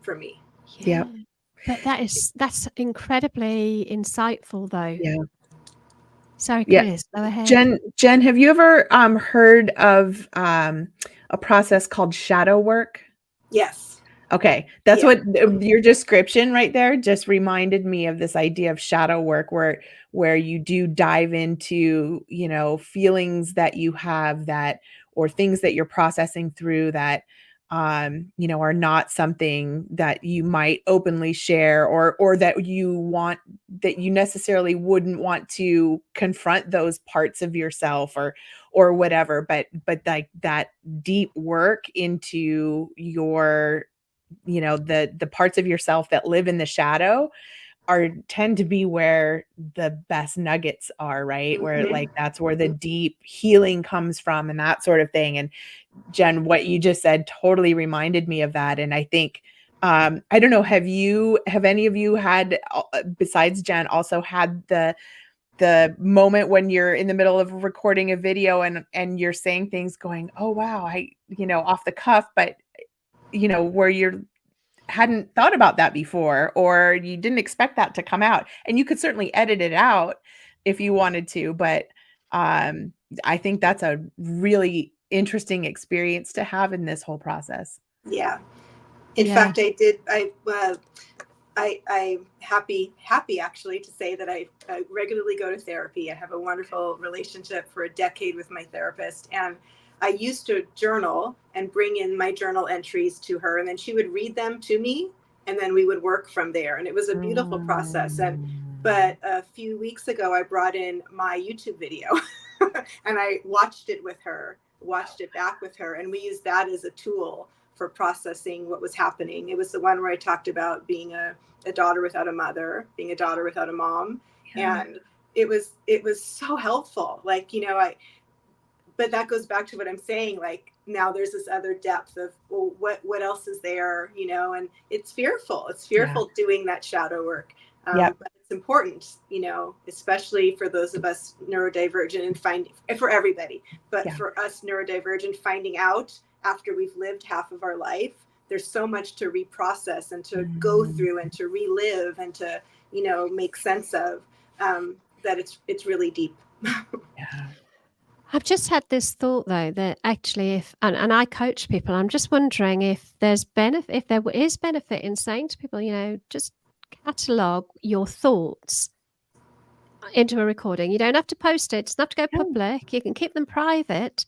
for me. But that's incredibly insightful, though. Sorry, Yeah. Chris, go ahead. Jen, have you ever heard of a process called shadow work? Yes. Okay, that's Yeah. what your description right there just reminded me of, this idea of shadow work where you do dive into, feelings that you have that, or things that you're processing through that are not something that you might openly share, or that you necessarily wouldn't want to confront those parts of yourself, or whatever, but like that deep work into your, the parts of yourself that live in the shadow tend to be where the best nuggets are, right? Where, Mhm. like, that's where the deep healing comes from, and that sort of thing. And Jen, what you just said totally reminded me of that. And I think, I don't know, have any of you had, besides Jen, also had the moment when you're in the middle of recording a video and you're saying things going, oh wow, off the cuff, but where you're hadn't thought about that before, or you didn't expect that to come out, and you could certainly edit it out if you wanted to, but I think that's a really interesting experience to have in this whole process. Yeah. In Yeah. fact, I'm happy actually to say that I regularly go to therapy. I have a wonderful relationship for a decade with my therapist, and I used to journal and bring in my journal entries to her, and then she would read them to me, and then we would work from there. And it was a beautiful process. But a few weeks ago, I brought in my YouTube video and I watched it back with her, and we used that as a tool for processing what was happening. It was the one where I talked about being a daughter without a mother, being a daughter without a mom. Yeah. And it was so helpful. Like, but that goes back to what I'm saying. Like, now there's this other depth of, well, what else is there, and it's fearful. It's fearful doing that shadow work. Yep. But it's important, especially for those of us neurodivergent, and for everybody, but for us neurodivergent, finding out after we've lived half of our life, there's so much to reprocess and to go through and to relive and to, make sense of, that it's really deep. Yeah. I've just had this thought though, that actually if and I coach people, I'm just wondering if there is benefit in saying to people, just catalog your thoughts into a recording. You don't have to post it. It doesn't have to go public. You can keep them private.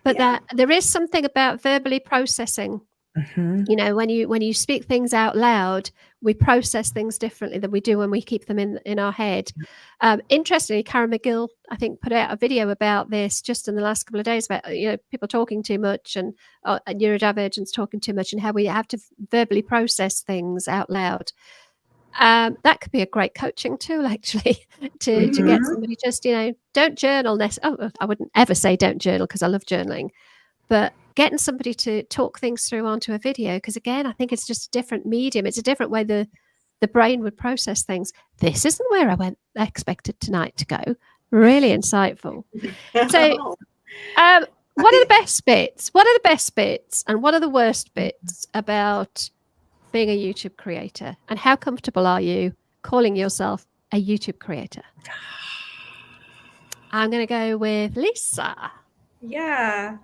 But that there is something about verbally processing. Mhm. When you speak things out loud, we process things differently than we do when we keep them in our head. Interestingly, Karen McGill, I think, put out a video about this just in the last couple of days about people talking too much and neurodivergence talking too much, and how we have to verbally process things out loud. That could be a great coaching tool, actually, to get somebody just, don't journal. I wouldn't ever say don't journal, because I love journaling, but getting somebody to talk things through onto a video, because again, I think it's just a different medium. It's a different way the brain would process things. This isn't where I expected tonight to go. Really insightful. So what are the best bits? What are the best bits and what are the worst bits about being a YouTube creator? And how comfortable are you calling yourself a YouTube creator? I'm going to go with Lisa. Yeah.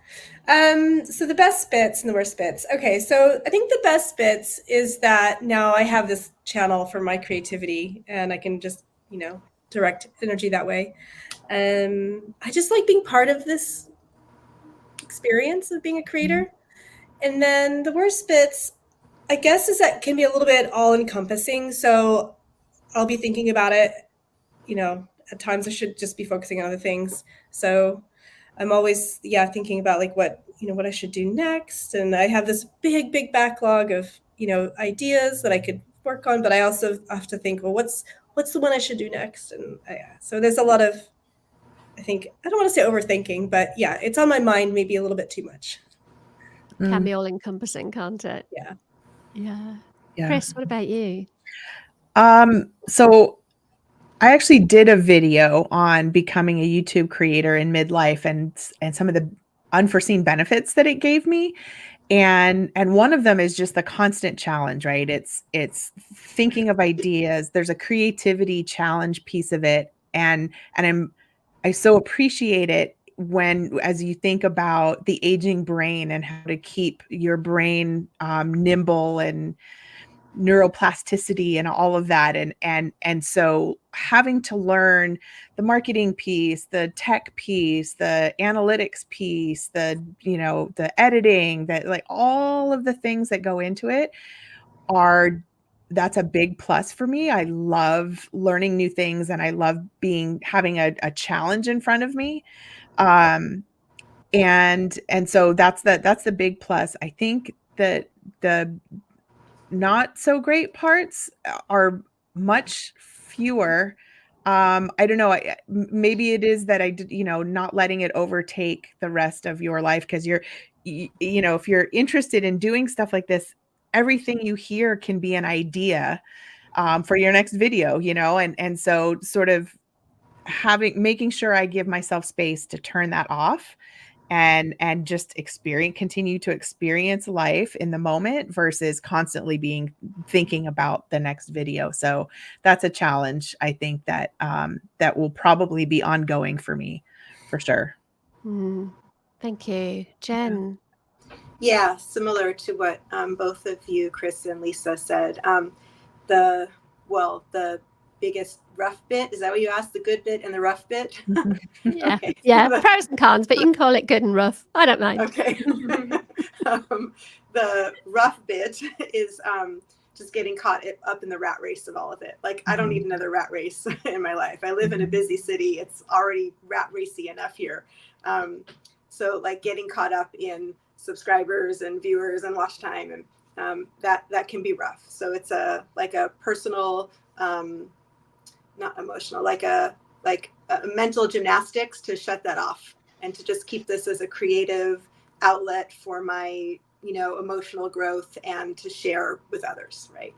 So the best bits and the worst bits. Okay, so I think the best bits is that now I have this channel for my creativity and I can just, direct energy that way. I just like being part of this experience of being a creator. And then the worst bits, I guess, is that can be a little bit all encompassing. So I'll be thinking about it, at times I should just be focusing on other things. So I'm always, thinking about like what I should do next. And I have this big backlog of, ideas that I could work on, but I also have to think, well, what's the one I should do next? And so there's a lot of, I think, I don't want to say overthinking, but yeah, it's on my mind maybe a little bit too much. Can be all encompassing, can't it? Yeah. Yeah. Chris, what about you? So I actually did a video on becoming a YouTube creator in midlife and some of the unforeseen benefits that it gave me. And one of them is just the constant challenge, right? It's thinking of ideas. There's a creativity challenge piece of it. And I'm I so appreciate it as you think about the aging brain and how to keep your brain nimble and neuroplasticity and all of that. And so having to learn the marketing piece, the tech piece, the analytics piece, the, the editing, that like all of the things that go into it that's a big plus for me. I love learning new things and I love having a challenge in front of me. And so that's the big plus. I think that the not so great parts are much fewer. I don't know. Maybe it is that I did, not letting it overtake the rest of your life, because if you're interested in doing stuff like this, everything you hear can be an idea for your next video, and so sort of making sure I give myself space to turn that off and just continue to experience life in the moment versus constantly thinking about the next video. So that's a challenge, I think, that that will probably be ongoing for me, for sure. Thank you. Jen. Yeah, similar to what both of you, Chris and Lisa, said. The biggest rough bit, is that what you asked? The good bit and the rough bit? Yeah. Okay. Yeah, pros and cons, but you can call it good and rough. I don't mind. Okay. The rough bit is just getting caught up in the rat race of all of it. Like, I don't need another rat race in my life. I live in a busy city. It's already rat racy enough here. So like getting caught up in subscribers and viewers and watch time, and that can be rough. So it's a personal, not emotional, like a mental gymnastics to shut that off and to just keep this as a creative outlet for my emotional growth and to share with others, right?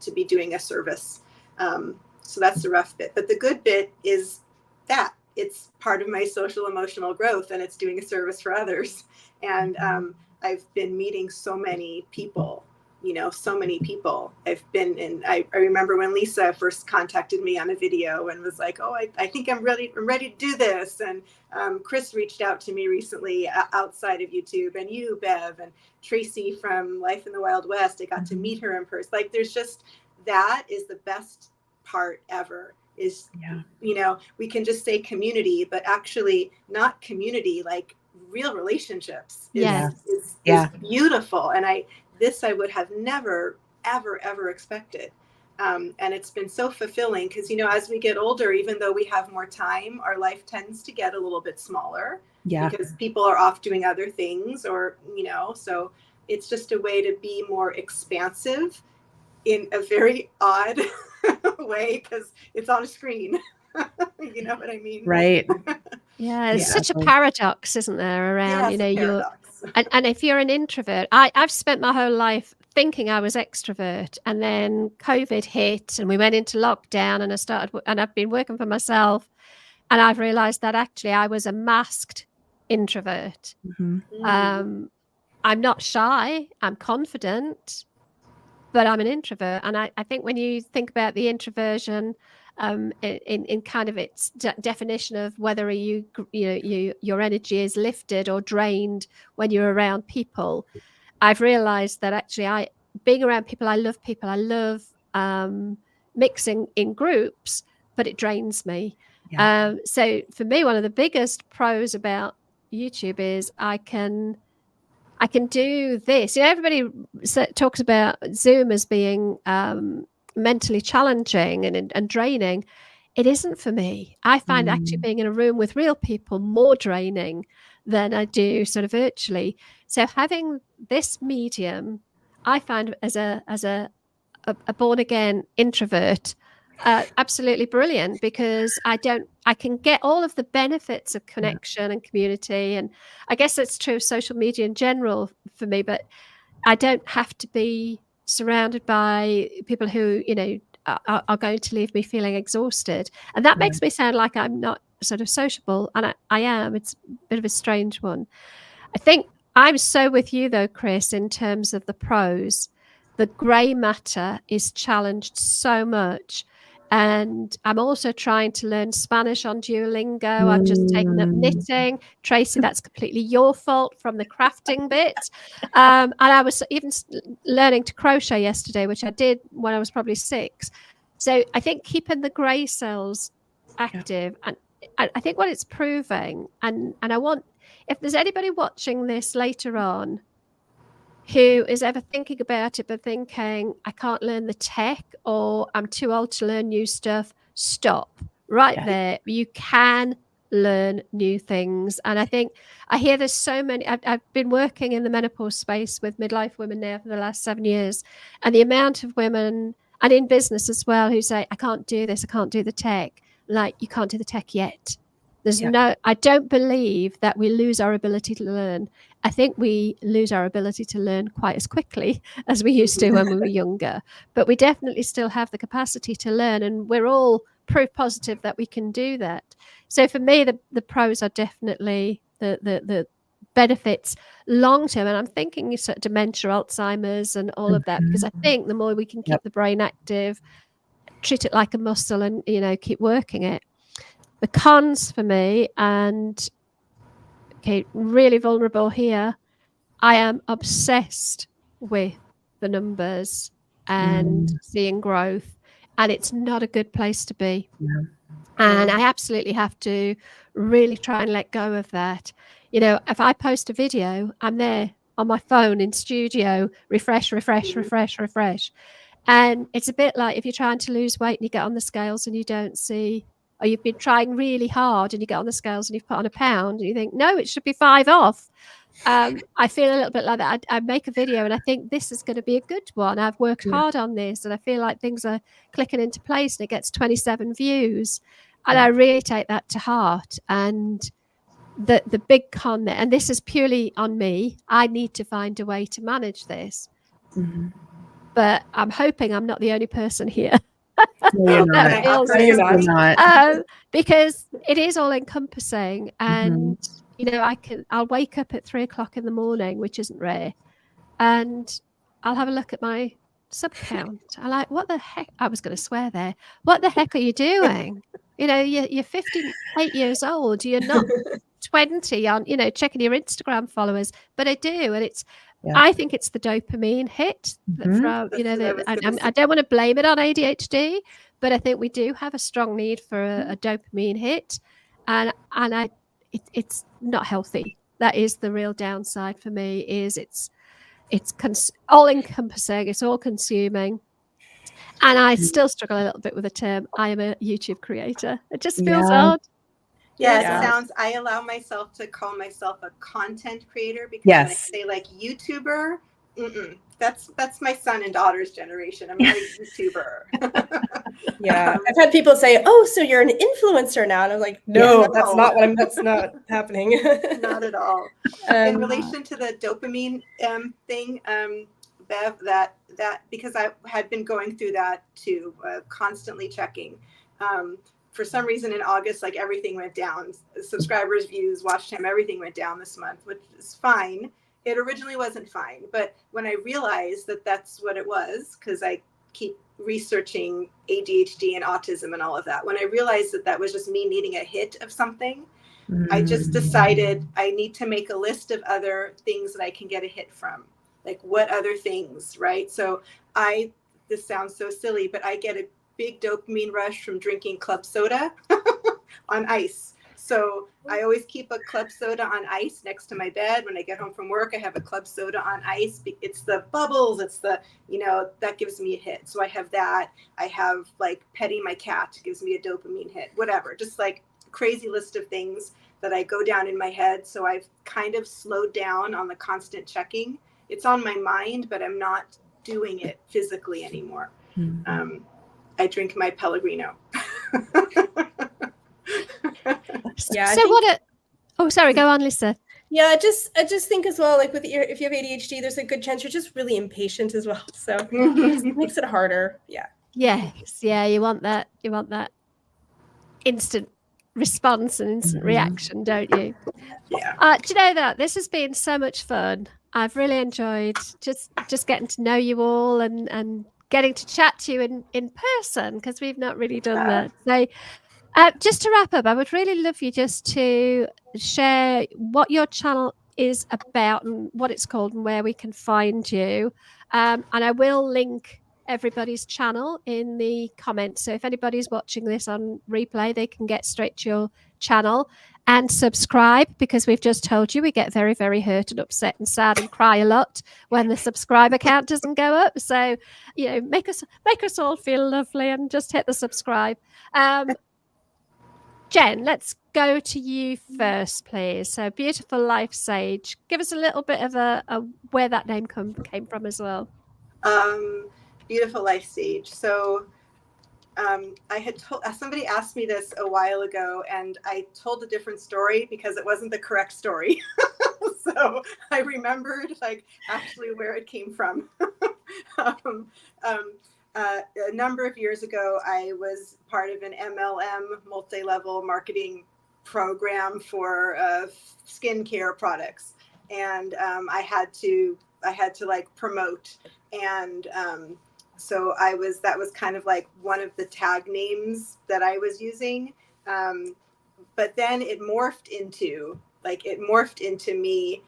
To be doing a service. So that's the rough bit. But the good bit is that it's part of my social emotional growth, and it's doing a service for others. And I've been meeting so many people. I remember when Lisa first contacted me on a video and was like, oh, I think I'm ready to do this. And Chris reached out to me recently outside of YouTube, and you, Bev, and Tracy from Life in the Wild West. I got to meet her in person. Like, there's just, that is the best part ever, is, we can just say community, but actually not community, like real relationships is beautiful. And I would have never, ever expected. And it's been so fulfilling because, as we get older, even though we have more time, our life tends to get a little bit smaller because people are off doing other things, or, so it's just a way to be more expansive in a very odd way, because it's on a screen. You know what I mean? Right. Yeah, it's such a paradox, isn't there, around, and if you're an introvert, I've spent my whole life thinking I was extrovert, and then COVID hit and we went into lockdown, and I've been working for myself, and I've realized that actually I was a masked introvert. I'm not shy, I'm confident, but I'm an introvert. And I think when you think about the introversion, in kind of its definition of whether your energy is lifted or drained when you're around people, I've realized that actually being around people, I love mixing in groups, but it drains me. So for me, one of the biggest pros about YouTube is I can do this. Everybody talks about Zoom as being mentally challenging and draining. It isn't for me. I find actually being in a room with real people more draining than I do sort of virtually. So having this medium, I find as a born again introvert, absolutely brilliant, because I can get all of the benefits of connection and community, and I guess that's true of social media in general for me, but I don't have to be surrounded by people who are going to leave me feeling exhausted, and that makes me sound like I'm not sort of sociable, and I am. It's a bit of a strange one. I think I'm so with you though, Chris, in terms of the pros. The grey matter is challenged so much. And I'm also trying to learn Spanish on Duolingo. I've just taken up knitting. Tracy, that's completely your fault from the crafting bit. And I was even learning to crochet yesterday, which I did when I was probably 6. So I think keeping the grey cells active, and I think what it's proving, and I want, if there's anybody watching this later on who is ever thinking about it but thinking, I can't learn the tech or I'm too old to learn new stuff, stop right there. You can learn new things. And I think I hear there's so many. I've been working in the menopause space with midlife women now for the last 7 years, and the amount of women, and in business as well, who say, I can't do this, I can't do the tech. Like, you can't do the tech yet. There's no, I don't believe that we lose our ability to learn. I think we lose our ability to learn quite as quickly as we used to when we were younger. But we definitely still have the capacity to learn, and we're all proof positive that we can do that. So for me, the pros are definitely the benefits long term. And I'm thinking sort of dementia, Alzheimer's, and all of that, because I think the more we can keep the brain active, treat it like a muscle, and, you know, keep working it. The cons for me, and okay, really vulnerable here, I am obsessed with the numbers and seeing growth, and it's not a good place to be. And I absolutely have to really try and let go of that. You know, if I post a video, I'm there on my phone in studio, refresh. And it's a bit like if you're trying to lose weight and you get on the scales and you don't see, or you've been trying really hard and you get on the scales and you've put on 1 pound and you think, no, it should be 5 off. I feel a little bit like that. I make a video and I think this is going to be a good one. I've worked hard on this and I feel like things are clicking into place, and it gets 27 views. And I really take that to heart. And the big con there, and this is purely on me, I need to find a way to manage this. But I'm hoping I'm not the only person here. No, you're not. Because it is all encompassing, and you know, I'll wake up at 3 o'clock in the morning, which isn't rare, and I'll have a look at my sub count. I like, what the heck? I was going to swear there. What the heck are you doing? You know, you're 58 years old. You're not 20 on, you know, checking your Instagram followers. But I do, and it's. I think it's the dopamine hit from, you know, I don't want to blame it on ADHD, but I think we do have a strong need for a dopamine hit, and it's not healthy. That is the real downside for me. Is it's all encompassing. It's all consuming, and I still struggle a little bit with the term. I am a YouTube creator. It just feels odd. Yes, it sounds. I allow myself to call myself a content creator, because when I say like YouTuber, that's my son and daughter's generation. I'm not a YouTuber. I've had people say, "Oh, so you're an influencer now?" And I'm like, "No, that's not what I'm. That's not happening." Not at all. In relation to the dopamine thing, Bev, that because I had been going through that too, constantly checking. For some reason in August, like, everything went down. Subscribers, views, watch time, everything went down this month, which is fine. It originally wasn't fine. But when I realized that that's what it was, because I keep researching ADHD and autism and all of that, when I realized that that was just me needing a hit of something, I just decided I need to make a list of other things that I can get a hit from. Like, what other things, right? So this sounds so silly, but I get a big dopamine rush from drinking club soda on ice. So I always keep a club soda on ice next to my bed. When I get home from work, I have a club soda on ice. It's the bubbles. It's the, you know, that gives me a hit. So I have that. I have, like, petting my cat gives me a dopamine hit, whatever. Just like a crazy list of things that I go down in my head. So I've kind of slowed down on the constant checking. It's on my mind, but I'm not doing it physically anymore. I drink my Pellegrino. Sorry, go on, Lisa. Yeah, I just think as well, like, if you have ADHD, there's a good chance you're just really impatient as well. So it makes it harder. Yeah. Yes. Yeah. You want that instant response and instant reaction, don't you? Yeah. Do you know that this has been so much fun? I've really enjoyed just getting to know you all and getting to chat to you in person, because we've not really done that. So just to wrap up, I would really love you just to share what your channel is about and what it's called and where we can find you. And I will link everybody's channel in the comments. So if anybody's watching this on replay, they can get straight to your channel and subscribe, because we've just told you we get very, very hurt and upset and sad and cry a lot when the subscriber count doesn't go up. So, you know, make us all feel lovely and just hit the subscribe. Jen, let's go to you first, please. So, Beautiful Life Sage. Give us a little bit of a where that name came from as well. Beautiful Life Sage. So, I had told somebody asked me this a while ago, and I told a different story because it wasn't the correct story. So I remembered like actually where it came from. A number of years ago, I was part of an MLM, multi-level marketing program for skincare products, and I had to like promote, and so that was kind of like one of the tag names that I was using, but then it morphed into me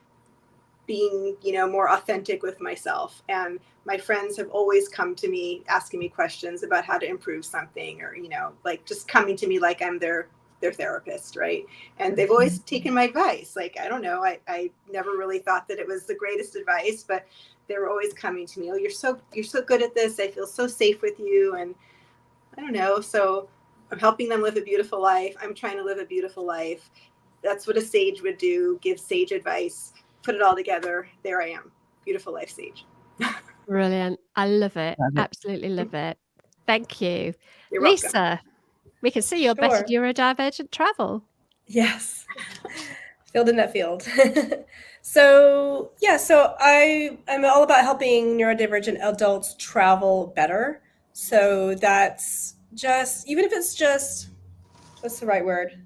being, you know, more authentic with myself. And my friends have always come to me asking me questions about how to improve something, or, you know, like just coming to me like I'm their therapist, right? And they've always taken my advice. Like, I don't know, I never really thought that it was the greatest advice, but they were always coming to me, oh, you're so good at this. I feel so safe with you. And I don't know. So I'm helping them live a beautiful life. I'm trying to live a beautiful life. That's what a sage would do, give sage advice. Put it all together. There I am. Beautiful Life Sage. Brilliant. I love it. Love it. Absolutely love it. Thank you. You're Lisa, welcome. we can see you're better neurodivergent travel. Yes. Filled in that field. So I'm all about helping neurodivergent adults travel better. So that's just, even if it's just, what's the right word?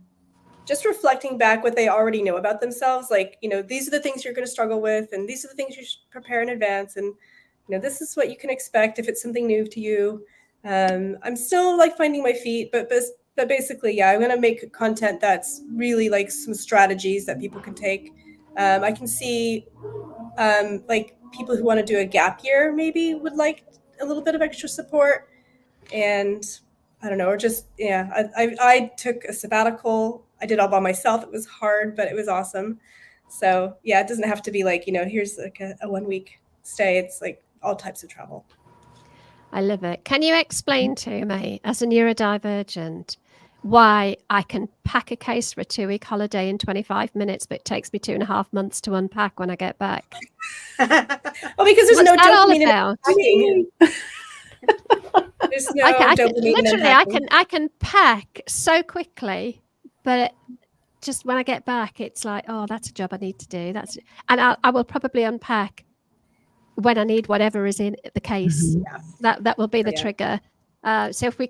Just reflecting back what they already know about themselves. Like, you know, these are the things you're going to struggle with, and these are the things you should prepare in advance. And, you know, this is what you can expect if it's something new to you. I'm still like finding my feet, but basically, yeah, I'm going to make content that's really like some strategies that people can take. I can see like people who want to do a gap year maybe would like a little bit of extra support. And I don't know, or just, yeah, I took a sabbatical. I did all by myself. It was hard, but it was awesome. So yeah, it doesn't have to be like, you know, here's like a 1 week stay. It's like all types of travel. I love it. Can you explain to me, as a neurodivergent, why I can pack a case for a 2-week holiday in 25 minutes, but it takes me 2.5 months to unpack when I get back? Well, because there's no dopamine in packing. There's no dopamine in packing. I can pack so quickly, but just when I get back, it's like, oh, that's a job I need to do. And I will probably unpack when I need whatever is in the case. Mm-hmm. That will be the trigger. So if we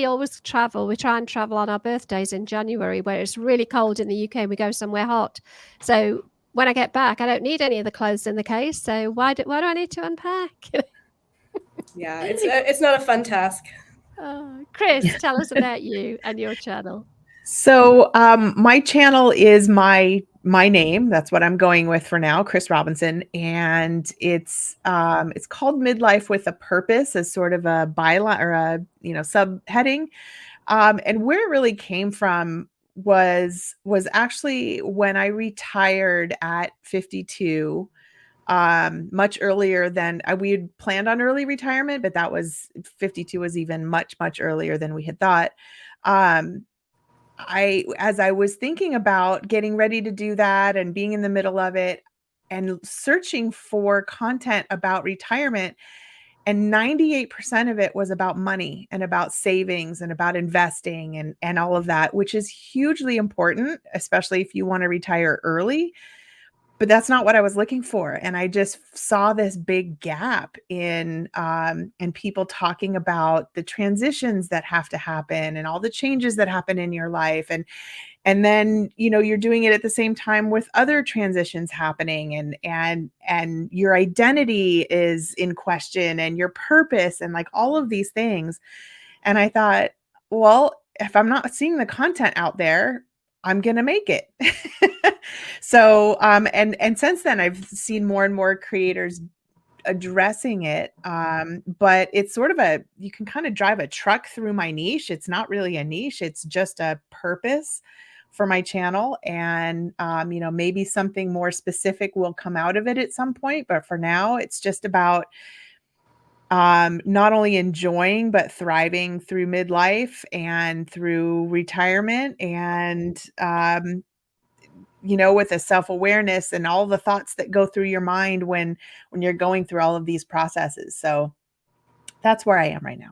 always travel. We try and travel on our birthdays in January, where it's really cold in the UK. We go somewhere hot. So when I get back, I don't need any of the clothes in the case. So why do I need to unpack? Yeah, it's not a fun task. Chris, tell us about you and your channel. So my channel is my name. That's what I'm going with for now, Chris Robinson, and it's called Midlife with a Purpose, as sort of a byline or a subheading. And where it really came from was actually when I retired at 52. Much earlier than we had planned on early retirement, but 52 was even much earlier than we had thought. As I was thinking about getting ready to do that and being in the middle of it and searching for content about retirement, and 98% of it was about money and about savings and about investing and all of that, which is hugely important, especially if you want to retire early. but that's not what I was looking for. And I just saw this big gap in people talking about the transitions that have to happen and all the changes that happen in your life. And then, you know, you're doing it at the same time with other transitions happening, and your identity is in question, and your purpose, and like all of these things. And I thought, well, if I'm not seeing the content out there, I'm going to make it. So, and since then I've seen more and more creators addressing it. But it's sort of you can kind of drive a truck through my niche. It's not really a niche. It's just a purpose for my channel. And, you know, maybe something more specific will come out of it at some point. But for now, it's just about not only enjoying, but thriving through midlife and through retirement, and, you know, with a self-awareness and all the thoughts that go through your mind when you're going through all of these processes. So that's where I am right now.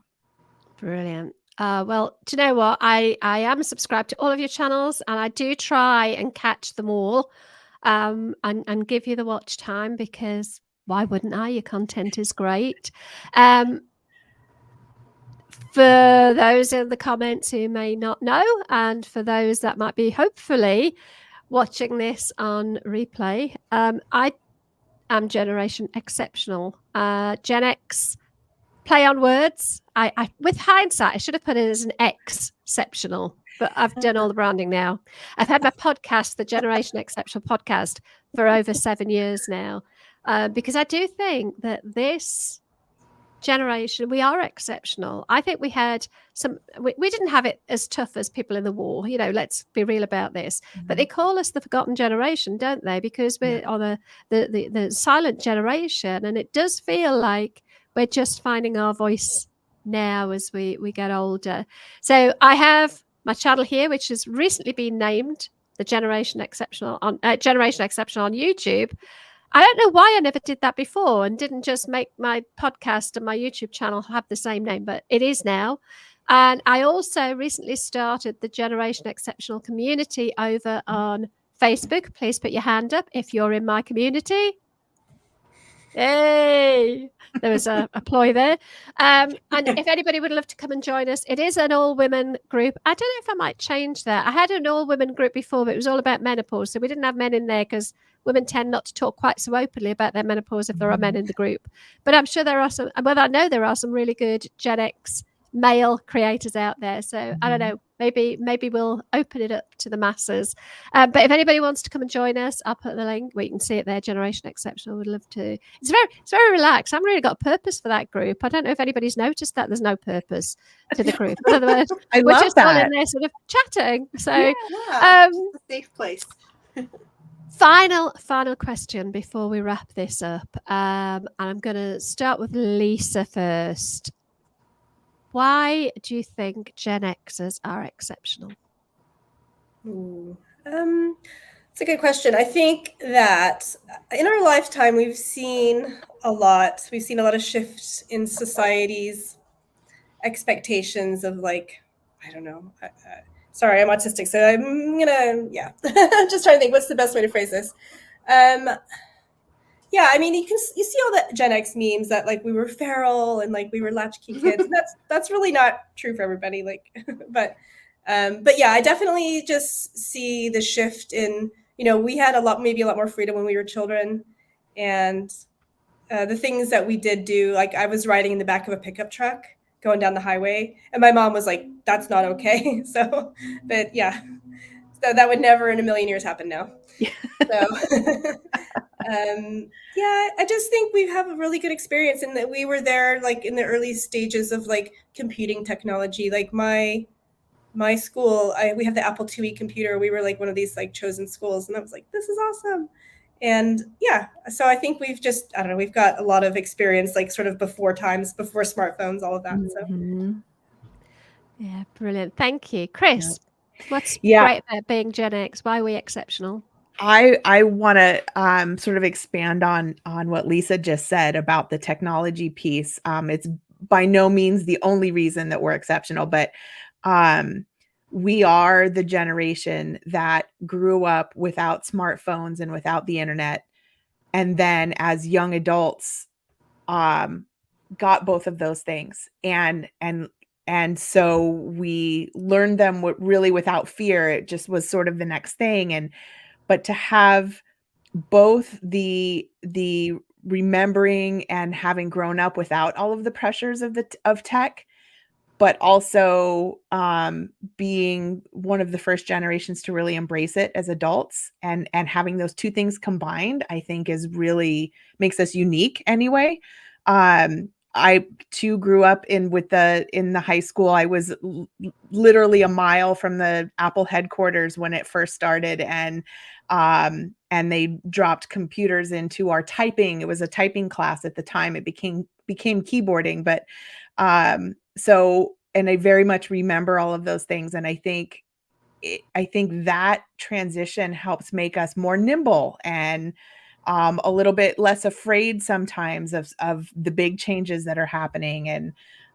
Brilliant. Well, do you know what? I am subscribed to all of your channels, and I do try and catch them all, and give you the watch time, because why wouldn't I? Your content is great. For those in the comments who may not know, and for those that might be hopefully watching this on replay, I am Generation Exceptional. Gen X, play on words. I with hindsight, I should have put it as an exceptional, but I've done all the branding now. I've had my podcast, the Generation Exceptional podcast, for over 7 years now, because I do think that this generation, we are exceptional. I think we had we didn't have it as tough as people in the war, you know, let's be real about this. But they call us the forgotten generation, don't they? Because we're on the silent generation, and it does feel like we're just finding our voice now as we get older. So I have my channel here, which has recently been named the Generation Exceptional on YouTube. I don't know why I never did that before and didn't just make my podcast and my YouTube channel have the same name, but it is now. And I also recently started the Generation Exceptional community over on Facebook. Please put your hand up if you're in my community. Hey, there was a ploy there. And if anybody would love to come and join us, it is an all-women group. I don't know if I might change that. I had an all-women group before, but it was all about menopause. So we didn't have men in there because women tend not to talk quite so openly about their menopause if there are men in the group. But I'm sure there are some, well, I know there are some really good Gen X male creators out there. So I don't know, maybe we'll open it up to the masses. But if anybody wants to come and join us, I'll put the link where you can see it there. Generation Exceptional. Would love to. It's very relaxed. I've really got a purpose for that group. I don't know if anybody's noticed that there's no purpose to the group. In other words, we're just all in there sort of chatting. So it's a safe place. Final question before we wrap this up. And I'm going to start with Lisa first. Why do you think Gen Xers are exceptional? It's a good question. I think that in our lifetime, we've seen a lot. We've seen a lot of shifts in society's expectations of, like, I don't know. Sorry, I'm autistic, so I'm gonna, just trying to think what's the best way to phrase this. Yeah, I mean, you see all the Gen X memes that, like, we were feral and, like, we were latchkey kids. And that's really not true for everybody. Like, but yeah, I definitely just see the shift in, you know, we had maybe a lot more freedom when we were children, and the things that we did do, like, I was riding in the back of a pickup truck going down the highway, and my mom was like, "That's not okay." So, but yeah, so that would never in a million years happen now. So. Yeah, I just think we have a really good experience, and that we were there, like, in the early stages of, like, computing technology. Like, my school, we have the Apple IIe computer. We were, like, one of these, like, chosen schools, and I was like, this is awesome. And yeah, so I think we've just, I don't know, we've got a lot of experience, like, sort of before smartphones, all of that. So yeah, brilliant. Thank you, Chris. What's great about being Gen X? Why are we exceptional? I want to sort of expand on what Lisa just said about the technology piece. It's by no means the only reason that we're exceptional, but we are the generation that grew up without smartphones and without the internet. And then as young adults, got both of those things. And so we learned them really without fear. It just was sort of the next thing. But to have both the remembering and having grown up without all of the pressures of tech, but also being one of the first generations to really embrace it as adults, and having those two things combined, I think is really makes us unique anyway. I too grew up in the high school. I was literally a mile from the Apple headquarters when it first started, and they dropped computers into our typing. It was a typing class at the time. It became keyboarding, but and I very much remember all of those things. And I think that transition helps make us more nimble and a little bit less afraid sometimes of the big changes that are happening.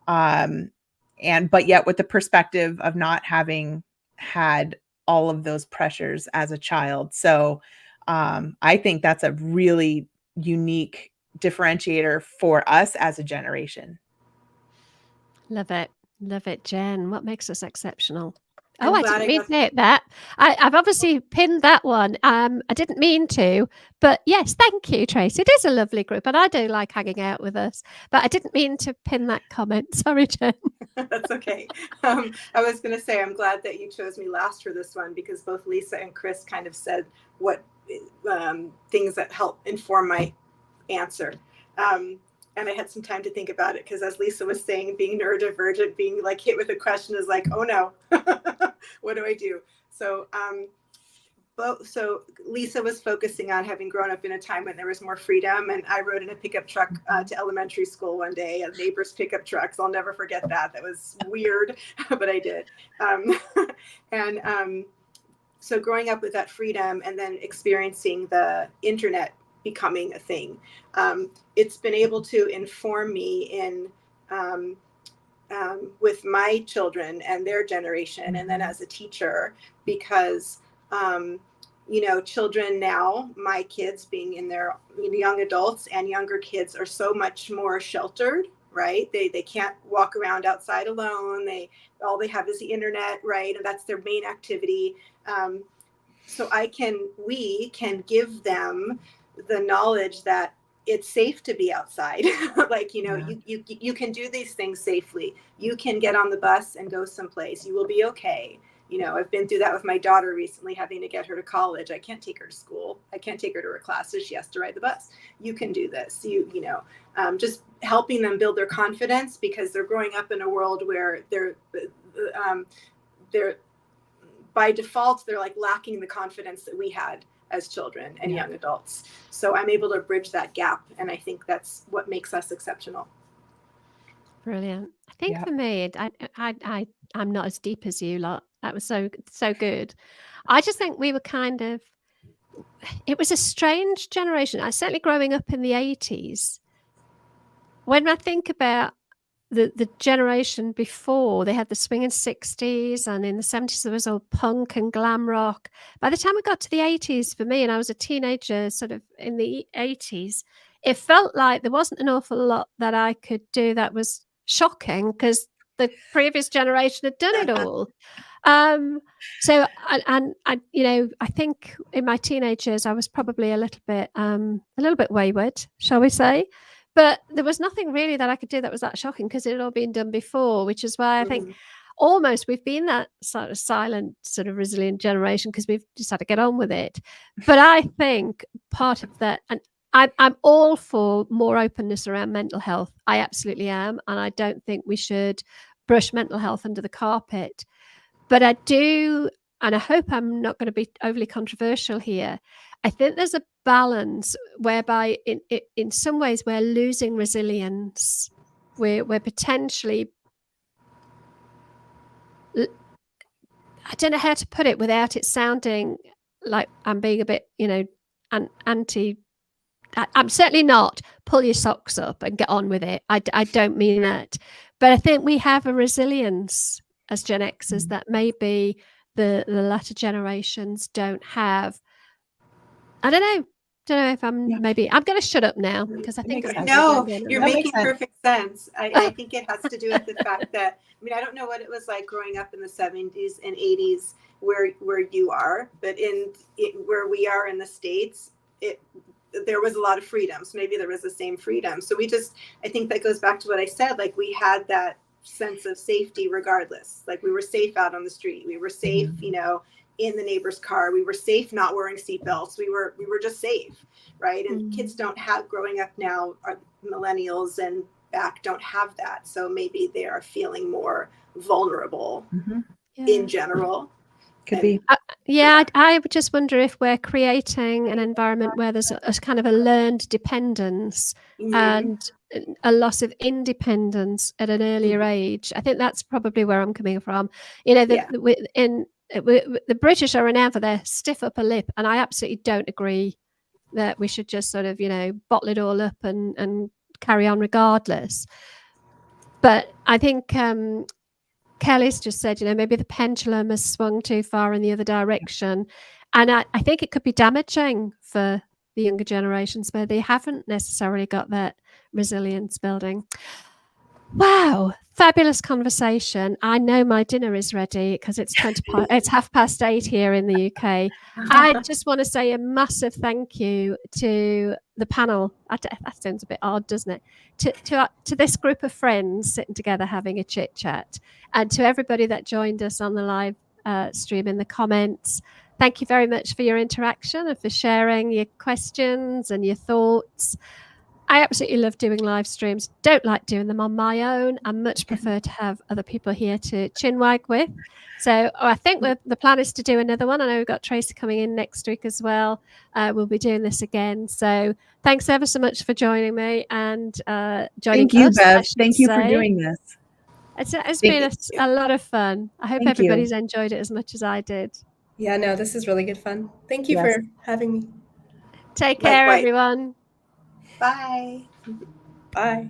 But yet with the perspective of not having had all of those pressures as a child. So I think that's a really unique differentiator for us as a generation. Love it. Love it, Jen. What makes us exceptional? I'm I glad didn't I mean got- to hit that. I've obviously pinned that one. I didn't mean to, but yes, thank you, Tracy. It is a lovely group, and I do like hanging out with us. But I didn't mean to pin that comment. Sorry, Jen. That's okay. I was going to say, I'm glad that you chose me last for this one, because both Lisa and Chris kind of said what things that help inform my answer. And I had some time to think about it, because as Lisa was saying, being neurodivergent, being like hit with a question is like, oh no, what do I do? So Lisa was focusing on having grown up in a time when there was more freedom, and I rode in a pickup truck to elementary school one day, a neighbor's pickup trucks. I'll never forget that. That was weird, but I did. So growing up with that freedom and then experiencing the internet becoming a thing, it's been able to inform me in with my children and their generation, and then as a teacher, because children now, my kids being in their young adults and younger kids, are so much more sheltered, right? They can't walk around outside alone. All they have is the internet, right? And that's their main activity. So we can give them the knowledge that it's safe to be outside. Like, you can do these things safely. You can get on the bus and go someplace. You will be okay. I've been through that with my daughter recently, having to get her to college. I can't take her to school. I can't take her to her classes. She has to ride the bus. You can do this. Just helping them build their confidence, because they're growing up in a world where they're by default, they're like lacking the confidence that we had as children and young adults. So I'm able to bridge that gap. And I think that's what makes us exceptional. Brilliant. I think for me, I'm not as deep as you lot. That was so good. I just think we were it was a strange generation. I certainly growing up in the 80s. When I think about the generation before, they had the swinging 60s, and in the 70s there was all punk and glam rock. By the time we got to the 80s, for me, and I was a teenager sort of in the 80s, it felt like there wasn't an awful lot that I could do that was shocking, because the previous generation had done it all. So I think in my teenage years I was probably a little bit wayward, shall we say. But there was nothing really that I could do that was that shocking, because it had all been done before, which is why I think almost we've been that sort of silent, sort of resilient generation, because we've just had to get on with it. But I think part of that, and I'm all for more openness around mental health. I absolutely am. And I don't think we should brush mental health under the carpet. But I do, and I hope I'm not going to be overly controversial here, I think there's a balance whereby in some ways we're losing resilience. We're potentially, I don't know how to put it without it sounding like I'm being a bit, anti. I'm certainly not pull your socks up and get on with it. I don't mean that. But I think we have a resilience as Gen Xers that maybe the latter generations don't have. I don't know. Don't know if I'm maybe I'm going to shut up now because I think no, you're That makes making sense. perfect sense. I think it has to do with the fact that, I mean, I don't know what it was like growing up in the 70s and 80s where you are, but where we are in the States, there was a lot of freedom. So maybe there was the same freedom. So I think that goes back to what I said, like we had that sense of safety regardless. Like we were safe out on the street. We were safe, you know, in the neighbor's car. We were safe not wearing seatbelts. We were just safe, right? And kids don't have, growing up now, our millennials and back don't have that. So maybe they are feeling more vulnerable in general. Could be. I would just wonder if we're creating an environment where there's a kind of a learned dependence and a loss of independence at an earlier age. I think that's probably where I'm coming from. You know, the British are renowned for their stiff upper lip, and I absolutely don't agree that we should just sort of, you know, bottle it all up and carry on regardless. But I think Kelly's just said, you know, maybe the pendulum has swung too far in the other direction. And I think it could be damaging for the younger generations where they haven't necessarily got that resilience building. Wow, fabulous conversation. I know my dinner is ready because it's 8:30 here in the UK. I just want to say a massive thank you to the panel. That sounds a bit odd, doesn't it? To this group of friends sitting together having a chit chat, and to everybody that joined us on the live stream in the comments. Thank you very much for your interaction and for sharing your questions and your thoughts. I absolutely love doing live streams. Don't like doing them on my own. I much prefer to have other people here to chinwag with. So I think the plan is to do another one. I know we've got Tracy coming in next week as well. We'll be doing this again. So thanks ever so much for joining me and joining Thank you, us. Bev. Thank you for doing this. It's been a lot of fun. I hope everybody's enjoyed it as much as I did. Yeah, no, this is really good fun. Thank you for having me. Take care, everyone. Bye. Bye.